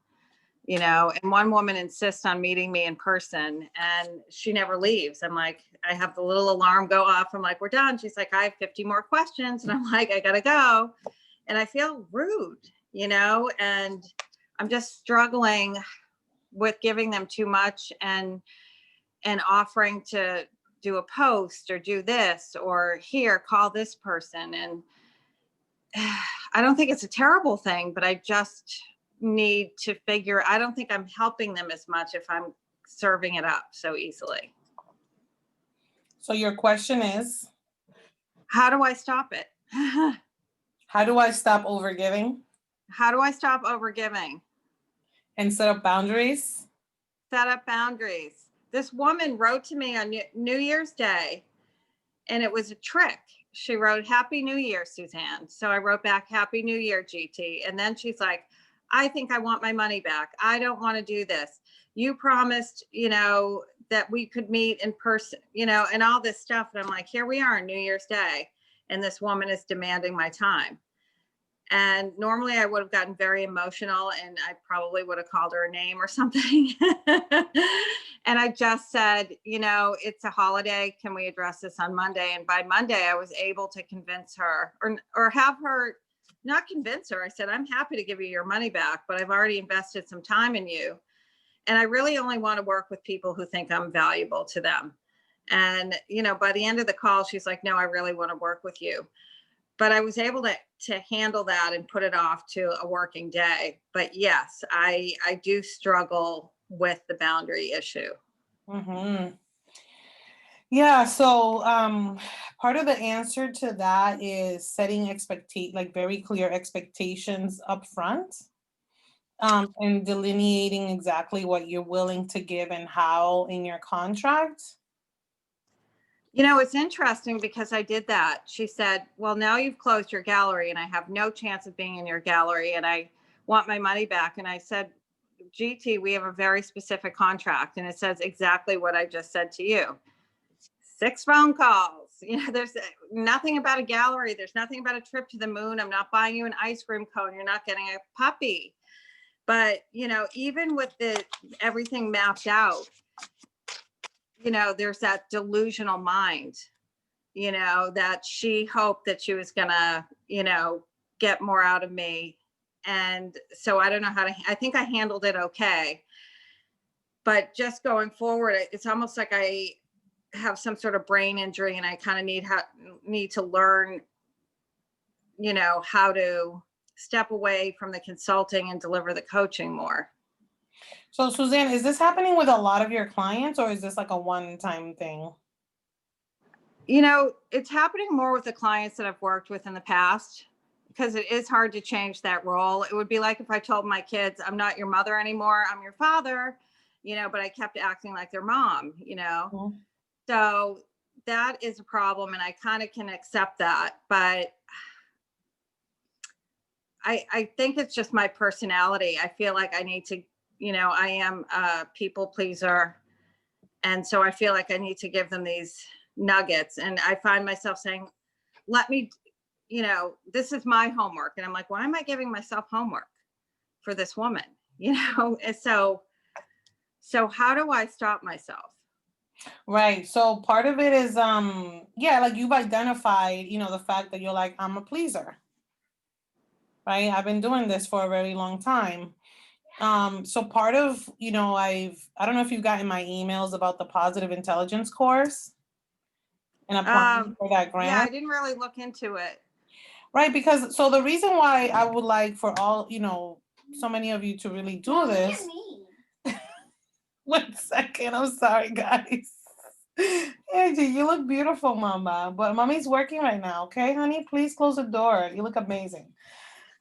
S3: you know. And one woman insists on meeting me in person, and she never leaves. I'm like, I have the little alarm go off. I'm like, we're done. She's like, I have 50 more questions. And I'm like, I gotta go. And I feel rude, you know, and I'm just struggling with giving them too much and offering to do a post or do this, or here, call this person. And I don't think it's a terrible thing, but I just need to figure, I don't think I'm helping them as much if I'm serving it up so easily.
S1: So your question is,
S3: How do I stop it?
S1: how do I stop overgiving
S3: How do I stop overgiving?
S1: and set up boundaries?
S3: Set up boundaries. This woman wrote to me on New Year's Day, and it was a trick. She wrote, Happy New Year, Suzanne. So I wrote back, Happy New Year, GT. And then she's like, I think I want my money back. I don't want to do this. You promised, you know, that we could meet in person, you know, and all this stuff. And I'm like, here we are on New Year's Day, and this woman is demanding my time. And normally I would have gotten very emotional, and I probably would have called her a name or something. And I just said, you know, it's a holiday. Can we address this on Monday? And by Monday, I was able to convince her or have her, not convince her. I said, I'm happy to give you your money back, but I've already invested some time in you. And I really only want to work with people who think I'm valuable to them. And, you know, by the end of the call, she's like, no, I really want to work with you. But I was able to handle that and put it off to a working day. But yes, I do struggle with the boundary issue.
S1: Mm-hmm. Yeah, so part of the answer to that is setting very clear expectations up front, and delineating exactly what you're willing to give and how in your contract.
S3: You know, it's interesting because I did that. She said, well, now you've closed your gallery and I have no chance of being in your gallery and I want my money back. And I said, GT, we have a very specific contract and it says exactly what I just said to you. 6 phone calls. You know, there's nothing about a gallery. There's nothing about a trip to the moon. I'm not buying you an ice cream cone. You're not getting a puppy. But, you know, even with everything mapped out, you know, there's that delusional mind, you know, that she hoped that she was gonna, you know, get more out of me. And so I don't know I think I handled it okay. But just going forward, it's almost like have some sort of brain injury, and I kind of need to learn, how to step away from the consulting and deliver the coaching more.
S1: So Suzanne, is this happening with a lot of your clients, or is this like a one-time thing?
S3: It's happening more with the clients that I've worked with in the past, because it is hard to change that role. It would be like if I told my kids, I'm not your mother anymore, I'm your father, but I kept acting like their mom,
S1: Mhm.
S3: So that is a problem, and I kind of can accept that. But I think it's just my personality. I feel like I need to, I am a people pleaser. And so I feel like I need to give them these nuggets. And I find myself saying, let me, this is my homework. And I'm like, why am I giving myself homework for this woman? And so how do I stop myself?
S1: Right. So part of it is, yeah, like you've identified, the fact that you're like, I'm a pleaser. Right. I've been doing this for a very long time. So part of, I don't know if you've gotten my emails about the positive intelligence course and applying for that
S3: Yeah,
S1: grant.
S3: I didn't really look into it.
S1: Right. Because so the reason why I would like for all, so many of you to really do this. 1 second. I'm sorry, guys. Angie, you look beautiful, mama. But mommy's working right now. Okay, honey? Please close the door. You look amazing.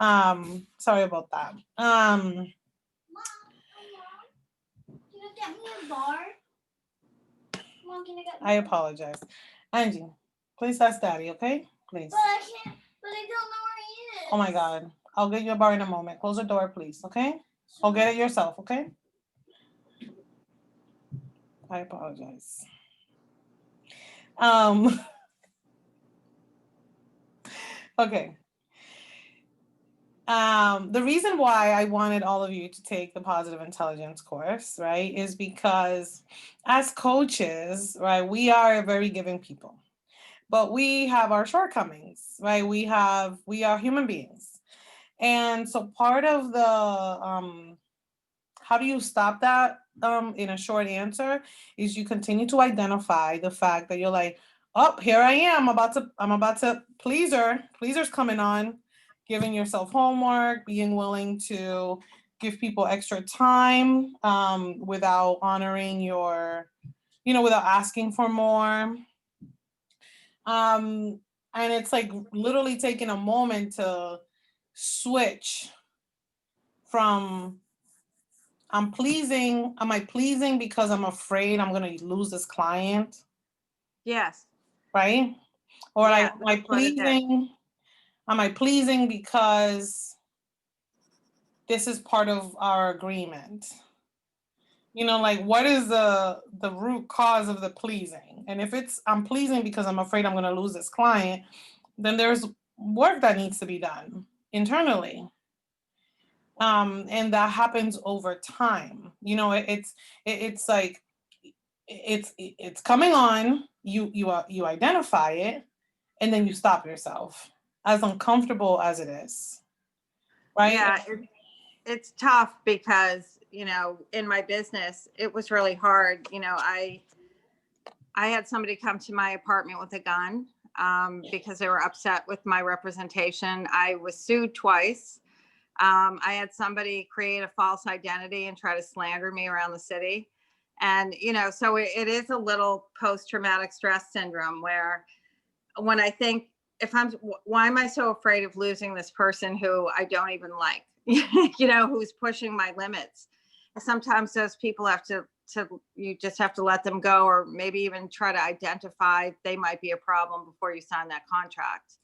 S1: Sorry about that.
S9: Mom, can you get me a bar? Mom, can you get me
S1: I apologize. Angie, please ask daddy, okay? Please.
S9: But I can't, but I don't know where he is.
S1: Oh my God. I'll get you a bar in a moment. Close the door, please, okay? I'll get it yourself, okay? I apologize. Okay. The reason why I wanted all of you to take the positive intelligence course, right, is because as coaches, right, we are very giving people, but we have our shortcomings, right? We are human beings. And so part of the, how do you stop that, in a short answer, is you continue to identify the fact that you're like, oh, here I am, I'm about to pleaser's coming on, giving yourself homework, being willing to give people extra time, without honoring without asking for more. And it's like literally taking a moment to switch from am I pleasing because I'm afraid I'm going to lose this client?
S3: Yes.
S1: Right? Or
S3: Yeah,
S1: am I pleasing because this is part of our agreement? Like what is the root cause of the pleasing? And if I'm pleasing because I'm afraid I'm going to lose this client, then there's work that needs to be done internally. And that happens over time. It's like it's coming on. You identify it, and then you stop yourself, as uncomfortable as it is, right?
S3: Yeah, it's tough because, in my business, it was really hard. I had somebody come to my apartment with a gun, because they were upset with my representation. I was sued twice. I had somebody create a false identity and try to slander me around the city. And, so it is a little post-traumatic stress syndrome where when I think, why am I so afraid of losing this person who I don't even like, who's pushing my limits? And sometimes those people you just have to let them go, or maybe even try to identify they might be a problem before you sign that contract.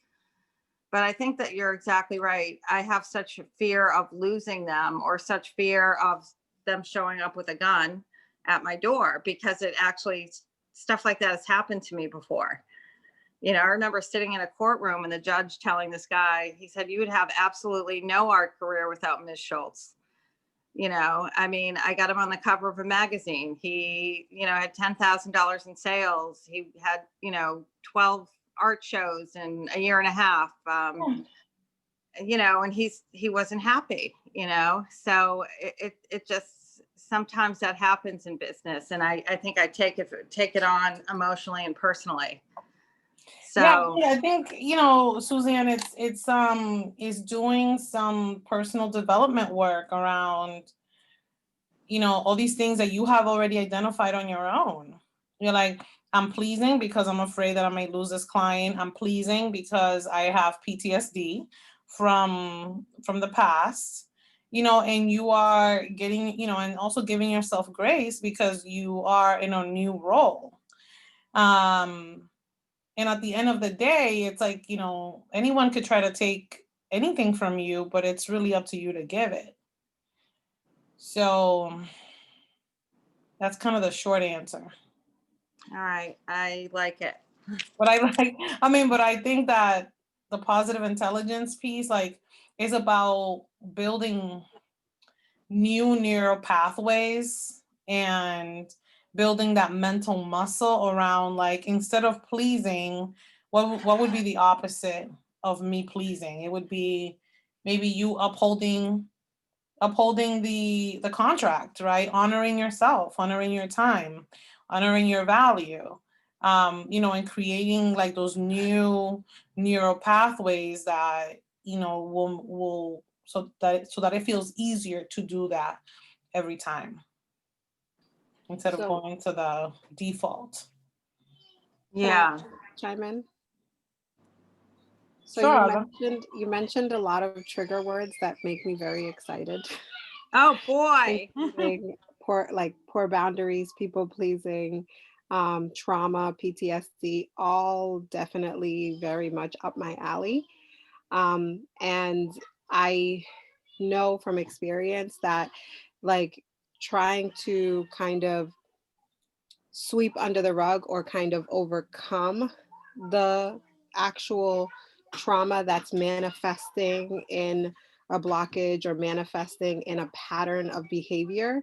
S3: But I think that you're exactly right. I have such a fear of losing them, or such fear of them showing up with a gun at my door, because stuff like that has happened to me before. I remember sitting in a courtroom and the judge telling this guy, he said, you would have absolutely no art career without Ms. Schultz. I got him on the cover of a magazine. He, had $10,000 in sales. He had, 12 art shows in a year and a half. And he wasn't happy, so it just sometimes that happens in business, and I think I take it on emotionally and personally. So
S1: yeah, I think, Suzanne, it's doing some personal development work around, all these things that you have already identified on your own. You're like, I'm pleasing because I'm afraid that I might lose this client. I'm pleasing because I have PTSD from the past, and you are getting, and also giving yourself grace because you are in a new role. And at the end of the day, it's like, anyone could try to take anything from you, but it's really up to you to give it. So that's kind of the short answer.
S3: all right, I like it.
S1: But but I think that the positive intelligence piece, is about building new neural pathways and building that mental muscle around, instead of pleasing, what would be the opposite of me pleasing? It would be maybe you upholding the contract, right? Honoring yourself, honoring your time, honoring your value, and creating those new neural pathways that, will so that it feels easier to do that every time instead of
S6: So-
S1: going to the default.
S3: Yeah.
S6: Chime in. So
S1: Sure.
S6: you mentioned a lot of trigger words that make me very excited.
S3: Oh boy.
S6: Including poor boundaries, people pleasing, trauma, PTSD, all definitely very much up my alley. And I know from experience that trying to kind of sweep under the rug or kind of overcome the actual trauma that's manifesting in a blockage or manifesting in a pattern of behavior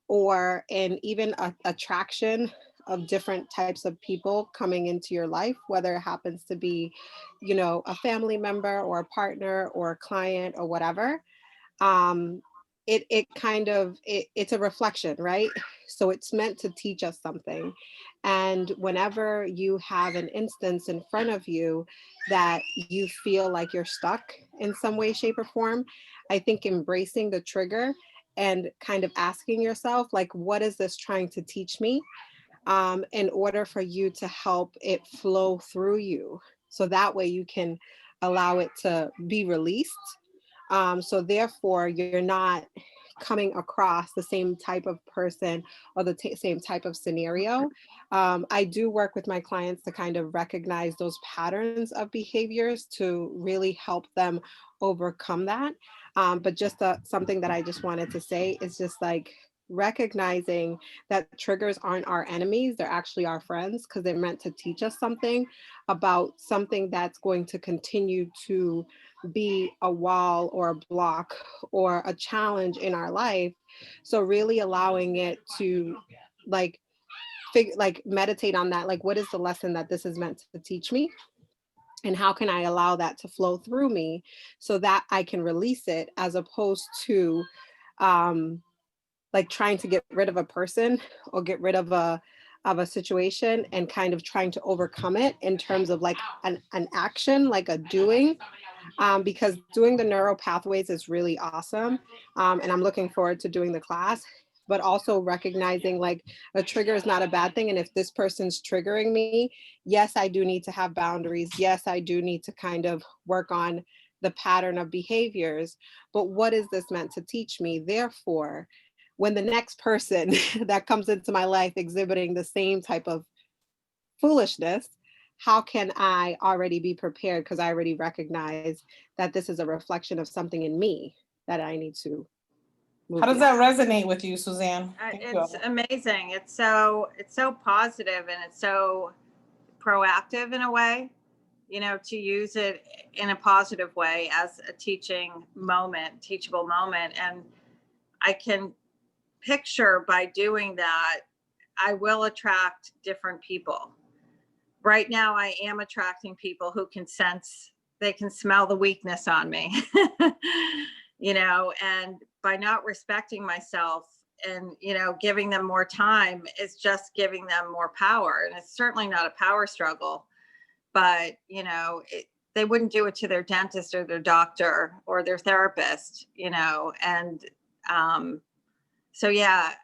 S6: or in even a attraction of different types of people coming into your life, whether it happens to be, a family member or a partner or a client or whatever. It's a reflection, right? So it's meant to teach us something. And whenever you have an instance in front of you that you feel like you're stuck in some way, shape, or form, I think embracing the trigger and kind of asking yourself, what is this trying to teach me? In order for you to help it flow through you. So that way you can allow it to be released. So therefore, you're not coming across the same type of person or the same type of scenario. I do work with my clients to kind of recognize those patterns of behaviors to really help them overcome that. But just something that I just wanted to say is just recognizing that triggers aren't our enemies, they're actually our friends because they're meant to teach us something about something that's going to continue to be a wall or a block or a challenge in our life. So really allowing it to meditate on that, what is the lesson that this is meant to teach me? And how can I allow that to flow through me so that I can release it, as opposed to trying to get rid of a person or get rid of a situation and kind of trying to overcome it in terms of an action, a doing, because doing the neural pathways is really awesome. And I'm looking forward to doing the class, but also recognizing a trigger is not a bad thing. And if this person's triggering me, yes, I do need to have boundaries. Yes, I do need to kind of work on the pattern of behaviors, but what is this meant to teach me? Therefore, when the next person that comes into my life exhibiting the same type of foolishness, how can I already be prepared? Because I already recognize that this is a reflection of something in me that I need to move.
S1: How does that resonate with you, Suzanne?
S3: It's amazing. It's so positive and it's so proactive in a way, to use it in a positive way as a teachable moment. And I can picture by doing that, I will attract different people. Right now, I am attracting people who can sense, they can smell the weakness on me, and by not respecting myself and, you know, giving them more time is just giving them more power. And it's certainly not a power struggle, but, you know, they wouldn't do it to their dentist or their doctor or their therapist, you know. And so, yeah,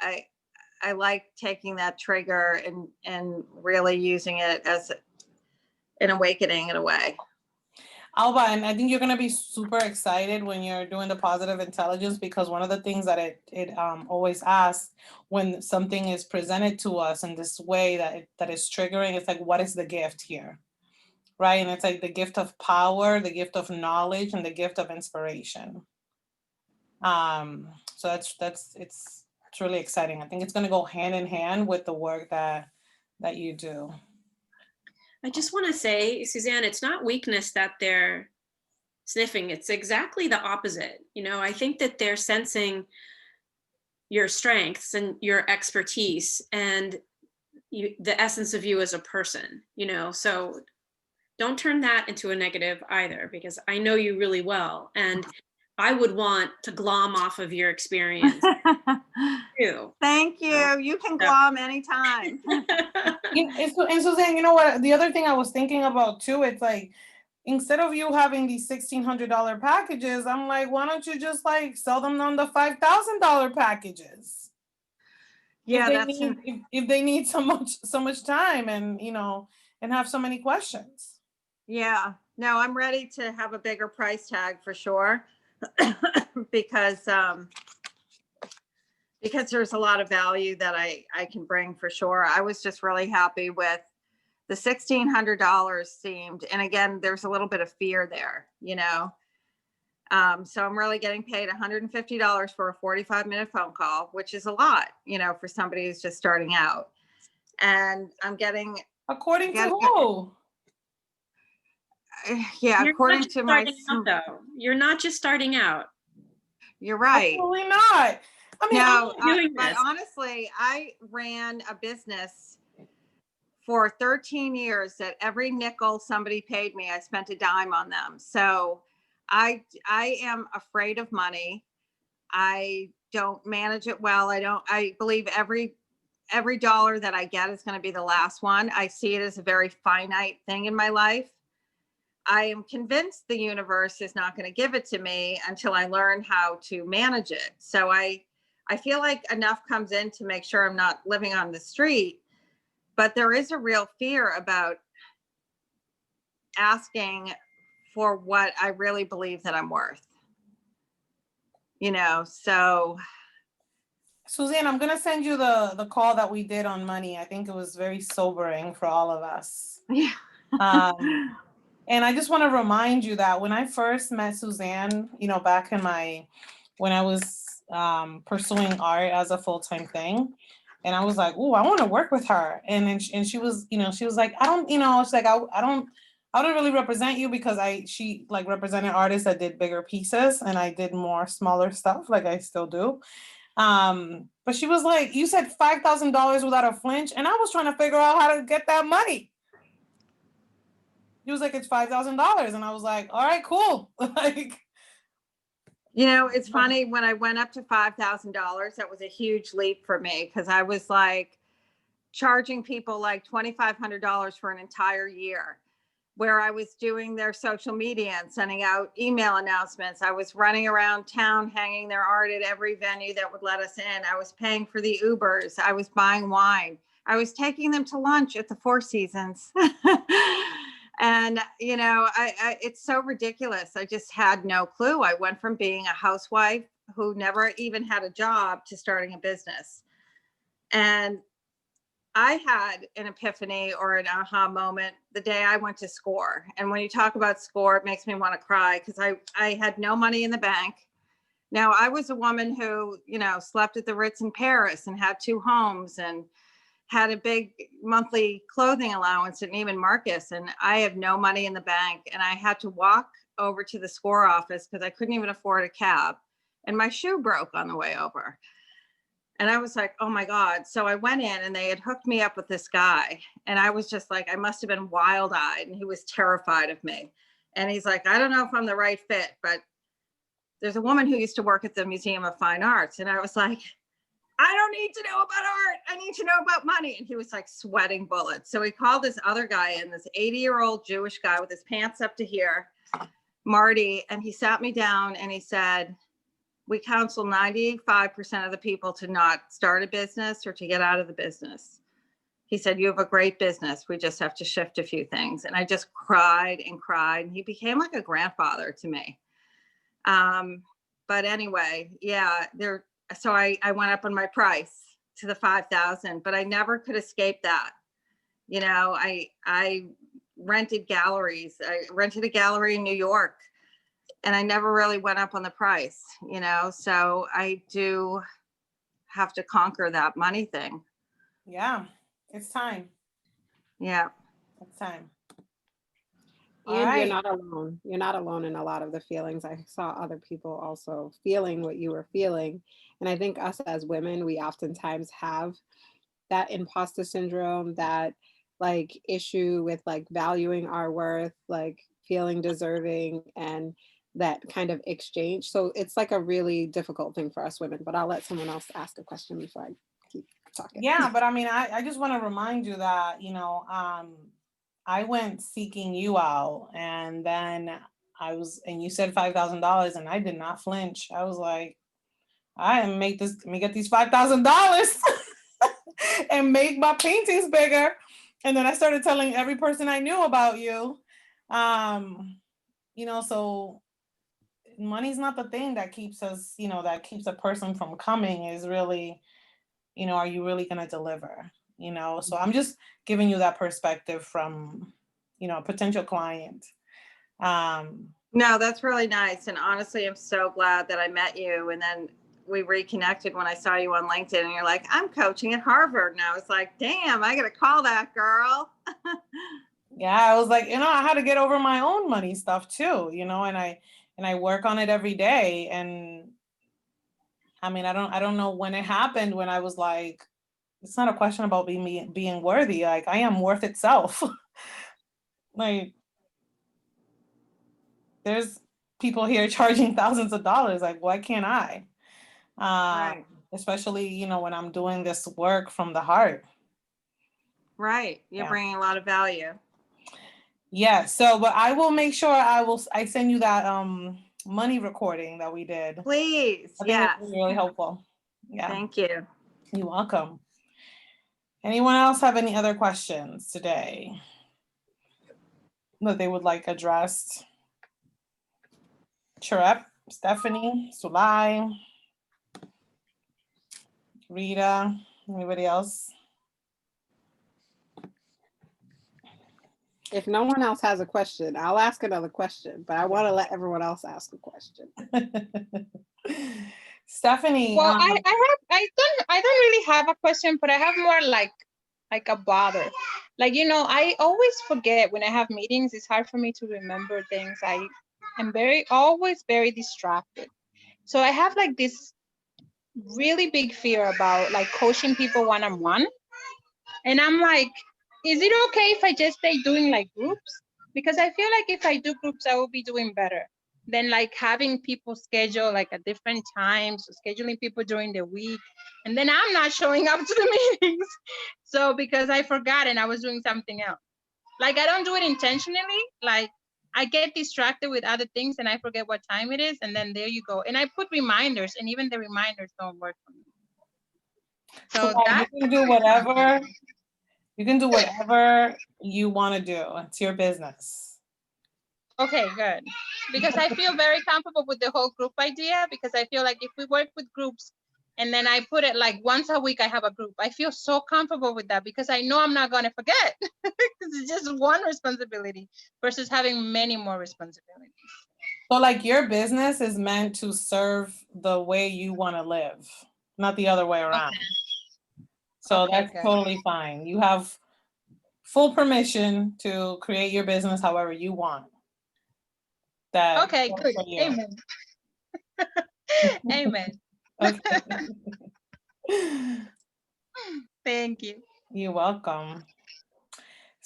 S3: I like taking that trigger and really using it as an awakening in a way.
S1: Alba, and I think you're going to be super excited when you're doing the positive intelligence, because one of the things that it always asks when something is presented to us in this way that is triggering, it's like, what is the gift here? Right? And it's like the gift of power, the gift of knowledge, and the gift of inspiration. So it's really exciting. I think it's going to go hand in hand with the work that you do.
S5: I just want to say, Suzanne, it's not weakness that they're sniffing. It's exactly the opposite. You know, I think that they're sensing your strengths and your expertise and the essence of you as a person, you know, so don't turn that into a negative either, because I know you really well. And I would want to glom off of your experience too.
S3: Thank you. You can glom anytime.
S1: And Suzanne, you know what? The other thing I was thinking about too, it's like, instead of you having these $1,600 packages, I'm like, why don't you just like sell them on the $5,000 packages?
S3: Yeah,
S1: if they need so much time and, you know, and have so many questions.
S3: Yeah, no, I'm ready to have a bigger price tag for sure. because there's a lot of value that I can bring for sure. I was just really happy with the $1,600 seemed, and again, there's a little bit of fear there, you know. So I'm really getting paid $150 for a 45-minute phone call, which is a lot, you know, for somebody who's just starting out. And I'm getting,
S1: according to who?
S3: Yeah, according to my,
S5: though. You're not just starting out.
S3: You're right.
S1: Absolutely not. I mean,
S3: no, but honestly, I ran a business for 13 years that every nickel somebody paid me, I spent a dime on them. So I am afraid of money. I don't manage it well. I believe every dollar that I get is going to be the last one. I see it as a very finite thing in my life. I am convinced the universe is not going to give it to me until I learn how to manage it. So I feel like enough comes in to make sure I'm not living on the street, but there is a real fear about asking for what I really believe that I'm worth. You know, so.
S1: Suzanne, I'm going to send you the call that we did on money. I think it was very sobering for all of us.
S3: Yeah.
S1: And I just want to remind you that when I first met Suzanne, you know, back in when I was pursuing art as a full-time thing, and I was like, oh, I want to work with her. And then she was, you know, she was like, I don't, you know, it's like, I don't really represent you, because she like represented artists that did bigger pieces and I did more smaller stuff, like I still do. But she was like, you said $5,000 without a flinch. And I was trying to figure out how to get that money. He was like, it's $5,000. And I was like, all right, cool. Like,
S3: you know, it's funny, when I went up to $5,000, that was a huge leap for me, because I was like charging people like $2,500 for an entire year, where I was doing their social media and sending out email announcements. I was running around town, hanging their art at every venue that would let us in. I was paying for the Ubers. I was buying wine. I was taking them to lunch at the Four Seasons. And, you know, it's so ridiculous. I just had no clue. I went from being a housewife who never even had a job to starting a business. And I had an epiphany or an aha moment the day I went to SCORE. And when you talk about SCORE, it makes me want to cry, because I had no money in the bank. Now, I was a woman who, you know, slept at the Ritz in Paris and had 2 homes and had a big monthly clothing allowance at Neiman Marcus, and I have no money in the bank. And I had to walk over to the SCORE office because I couldn't even afford a cab, and my shoe broke on the way over. And I was like, oh my God. So I went in and they had hooked me up with this guy. And I was just like, I must have been wild-eyed, and he was terrified of me. And he's like, I don't know if I'm the right fit, but there's a woman who used to work at the Museum of Fine Arts. And I was like, I don't need to know about art. I need to know about money. And he was like sweating bullets. So he called this other guy in, this 80-year-old Jewish guy with his pants up to here, Marty. And he sat me down and he said, we counsel 95% of the people to not start a business or to get out of the business. He said, you have a great business. We just have to shift a few things. And I just cried and cried. And he became like a grandfather to me. But anyway, yeah, so I went up on my price to the 5,000, but I never could escape that. You know, I rented galleries. I rented a gallery in New York and I never really went up on the price, you know, so I do have to conquer that money thing.
S1: Yeah, it's time.
S3: Yeah.
S1: It's time.
S6: And you're not alone. You're not alone in a lot of the feelings. I saw other people also feeling what you were feeling. And I think us as women, we oftentimes have that imposter syndrome, that like issue with like valuing our worth, like feeling deserving, and that kind of exchange. So it's like a really difficult thing for us women, but I'll let someone else ask a question before I keep talking.
S1: Yeah, but I mean, I just want to remind you that, you know, I went seeking you out, and then and you said $5,000, and I did not flinch. I was like, let me get these $5,000 and make my paintings bigger. And then I started telling every person I knew about you. You know, so money's not the thing that keeps us, you know, that keeps a person from coming. Is really, you know, are you really going to deliver? You know, so I'm just giving you that perspective from, you know, a potential client.
S3: No, that's really nice. And honestly, I'm so glad that I met you. And then we reconnected when I saw you on LinkedIn, and you're like, I'm coaching at Harvard. And I was like, damn, I got to call that girl.
S1: Yeah, I was like, you know, I had to get over my own money stuff too, you know, and I work on it every day. And I mean, I don't know when it happened, when I was like, it's not a question about being worthy. Like, I am worth itself. Like, there's people here charging thousands of dollars. Like, why can't I?
S3: Right.
S1: Especially, you know, when I'm doing this work from the heart.
S3: Right. You're bringing a lot of value.
S1: Yeah. So, but I will make sure I send you that money recording that we did.
S3: Please.
S1: I think it was really helpful. Yeah.
S3: Thank you.
S1: You're welcome. Anyone else have any other questions today that they would like addressed? Charep, Stephanie, Sulai, Rita, anybody else?
S6: If no one else has a question, I'll ask another question, but I want to let everyone else ask a question.
S1: Stephanie.
S4: Well, I don't really have a question, but I have more like a bother. Like, you know, I always forget when I have meetings. It's hard for me to remember things. I am always very distracted. So I have like this really big fear about like coaching people one-on-one. And I'm like, is it okay if I just stay doing like groups? Because I feel like if I do groups, I will be doing better than like having people schedule like at different times, scheduling people during the week. And then I'm not showing up to the meetings. So because I forgot and I was doing something else. Like, I don't do it intentionally. Like, I get distracted with other things and I forget what time it is. And then there you go. And I put reminders, and even the reminders don't work for me. So that
S1: you can do whatever. You can do whatever you want to do. It's your business.
S4: Okay, good. Because I feel very comfortable with the whole group idea, because I feel like if we work with groups and then I put it like once a week, I have a group, I feel so comfortable with that because I know I'm not going to forget. It's just one responsibility versus having many more responsibilities.
S1: So like, your business is meant to serve the way you want to live, not the other way around. Okay. So okay, that's good. Totally fine. You have full permission to create your business however you want.
S4: Okay, good. Amen. Amen.
S1: Okay.
S4: Thank you.
S1: You're welcome.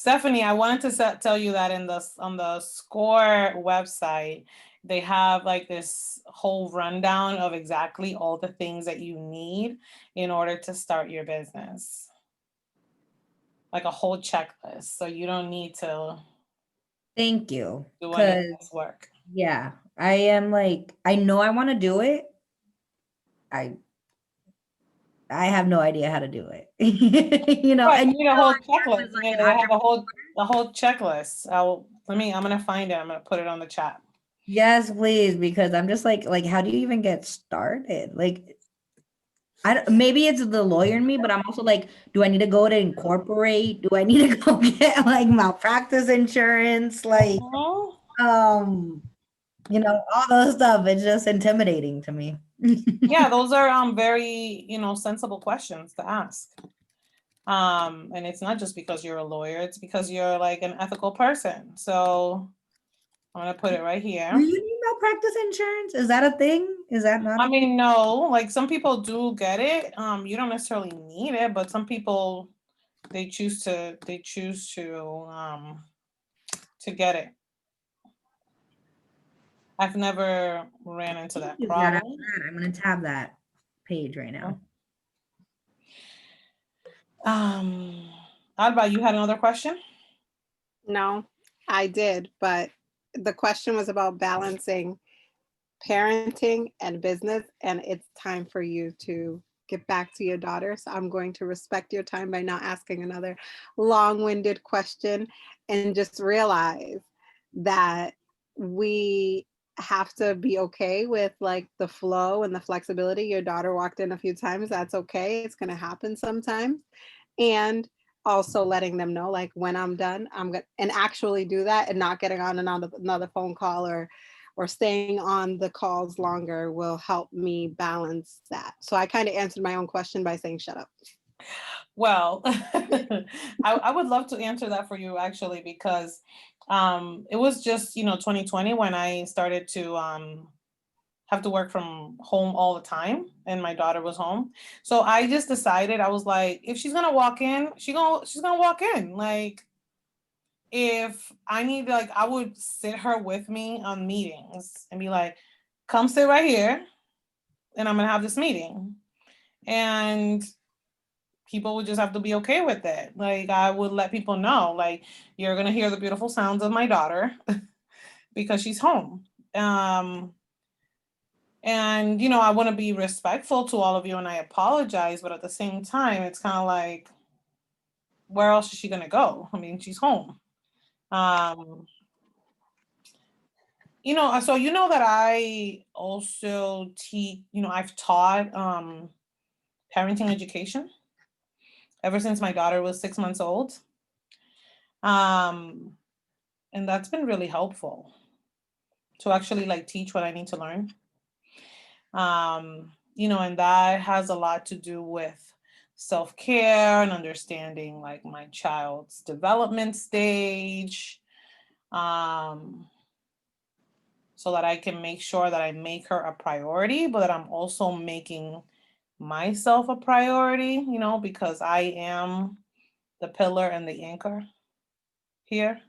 S1: Stephanie, I wanted to tell you that on the SCORE website, they have like this whole rundown of exactly all the things that you need in order to start your business. Like a whole checklist. So you don't need to
S8: Thank you.
S1: do any of
S8: Because
S1: this work.
S8: yeah, I am like, I know I want to do it. I have no idea how to do it. You know,
S1: Right,
S8: and
S1: you need a whole
S8: I
S1: checklist.
S8: was like
S1: Yeah,
S8: an
S1: they have
S8: entrepreneur.
S1: a whole checklist. I'm gonna find it. I'm gonna put it on the chat.
S8: Yes, please, because I'm just like, how do you even get started? Like, maybe it's the lawyer in me, but I'm also like, do I need to go to incorporate? Do I need to go get like malpractice insurance? Like,
S1: Mhm.
S8: um, all those stuff. It's just intimidating to me.
S1: Yeah, those are very, sensible questions to ask. And it's not just because you're a lawyer, it's because you're like an ethical person. So I'm gonna put it right
S8: Do
S1: here.
S8: you need malpractice insurance? Is that a thing? Is that not?
S1: I mean, no, like some people do get it. You don't necessarily need it, but some people they choose to get it. I've never ran into that
S8: Use that after
S1: problem.
S8: that. I'm gonna tab that page right now.
S1: Alba, you had another question?
S6: No, I did, but the question was about balancing parenting and business, and it's time for you to get back to your daughter. So I'm going to respect your time by not asking another long-winded question, and just realize that we have to be okay with like the flow and the flexibility. Your daughter walked in a few times. That's okay. It's going to happen sometimes. And also letting them know, like, when I'm done, I'm going to and actually do that, and not getting on another phone call or staying on the calls longer will help me balance that. So I kind of answered my own question by saying, shut up.
S1: Well, I would love to answer that for you actually, because it was just 2020 when I started to have to work from home all the time, and my daughter was home. So I just decided, I was like, if she's gonna walk in, she's gonna walk in. Like, if I need, like, I would sit her with me on meetings and be like, come sit right here, and I'm gonna have this meeting. And people would just have to be okay with it. Like, I would let people know, like, you're gonna hear the beautiful sounds of my daughter because she's home. And I want to be respectful to all of you, and I apologize, but at the same time, it's kind of like, where else is she gonna go? I mean, she's home. So that I also teach, I've taught parenting education ever since my daughter was 6 months old. And that's been really helpful to actually like teach what I need to learn. And that has a lot to do with self-care and understanding like my child's development stage. So that I can make sure that I make her a priority, but that I'm also making myself a priority, because I am the pillar and the anchor here.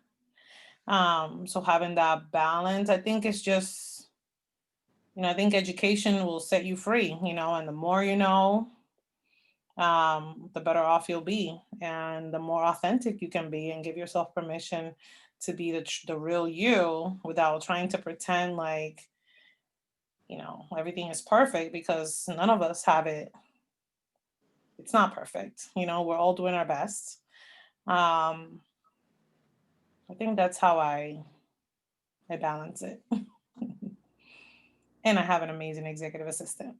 S1: So having that balance, I think it's just, I think education will set you free, and the more you know, the better off you'll be, and the more authentic you can be, and give yourself permission to be the real you without trying to pretend like, everything is perfect, because none of us have it. It's not perfect. We're all doing our best. I think that's how I balance it. And I have an amazing executive assistant.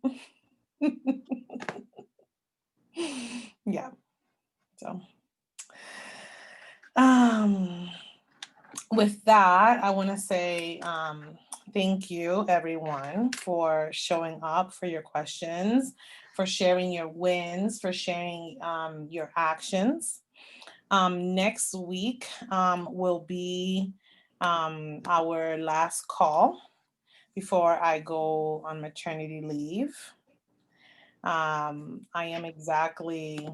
S1: Yeah. So, with that, I want to say thank you, everyone, for showing up, for your questions, for sharing your wins, for sharing your actions. Next week will be our last call before I go on maternity leave. I am exactly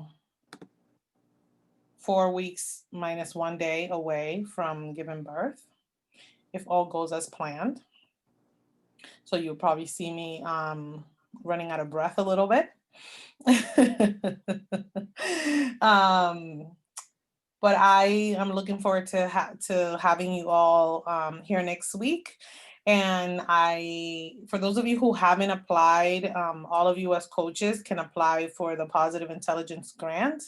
S1: 4 weeks minus 1 day away from giving birth, if all goes as planned. So you'll probably see me running out of breath a little bit. But I am looking forward to having you all here next week. And for those of you who haven't applied, all of you as coaches can apply for the Positive Intelligence Grant,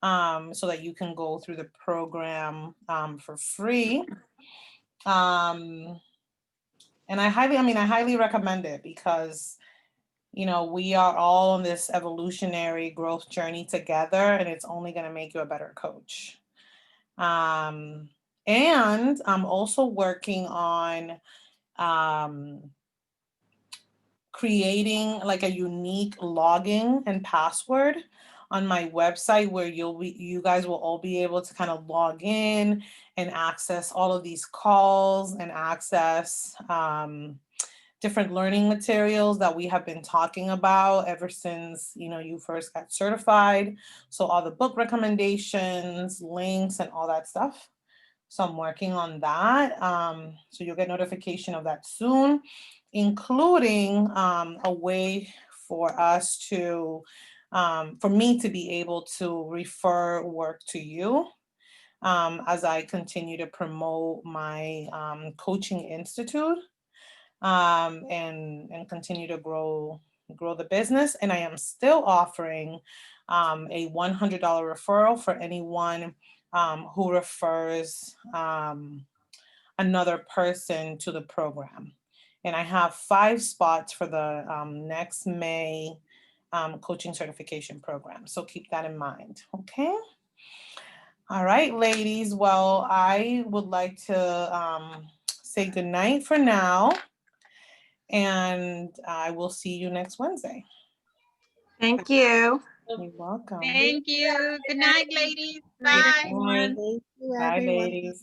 S1: so that you can go through the program for free. And I highly recommend it, because we are all on this evolutionary growth journey together, and it's only going to make you a better coach. And I'm also working on creating like a unique login and password on my website, where you guys will all be able to kind of log in and access all of these calls and access different learning materials that we have been talking about ever since you first got certified. So all the book recommendations, links, and all that stuff. So I'm working on that. So you'll get notification of that soon, including a way for us to, for me to be able to refer work to you as I continue to promote my coaching institute. And continue to grow the business. And I am still offering a $100 referral for anyone who refers another person to the program. And I have 5 spots for the next May coaching certification program. So keep that in mind. Okay. All right, ladies. Well, I would like to say good night for now. And I will see you next Wednesday.
S3: Thank you.
S1: You're welcome.
S4: Thank you. Good night, ladies.
S1: Good
S4: Bye.
S1: night.
S6: Thank you,
S1: Bye,
S6: everyone.
S1: ladies.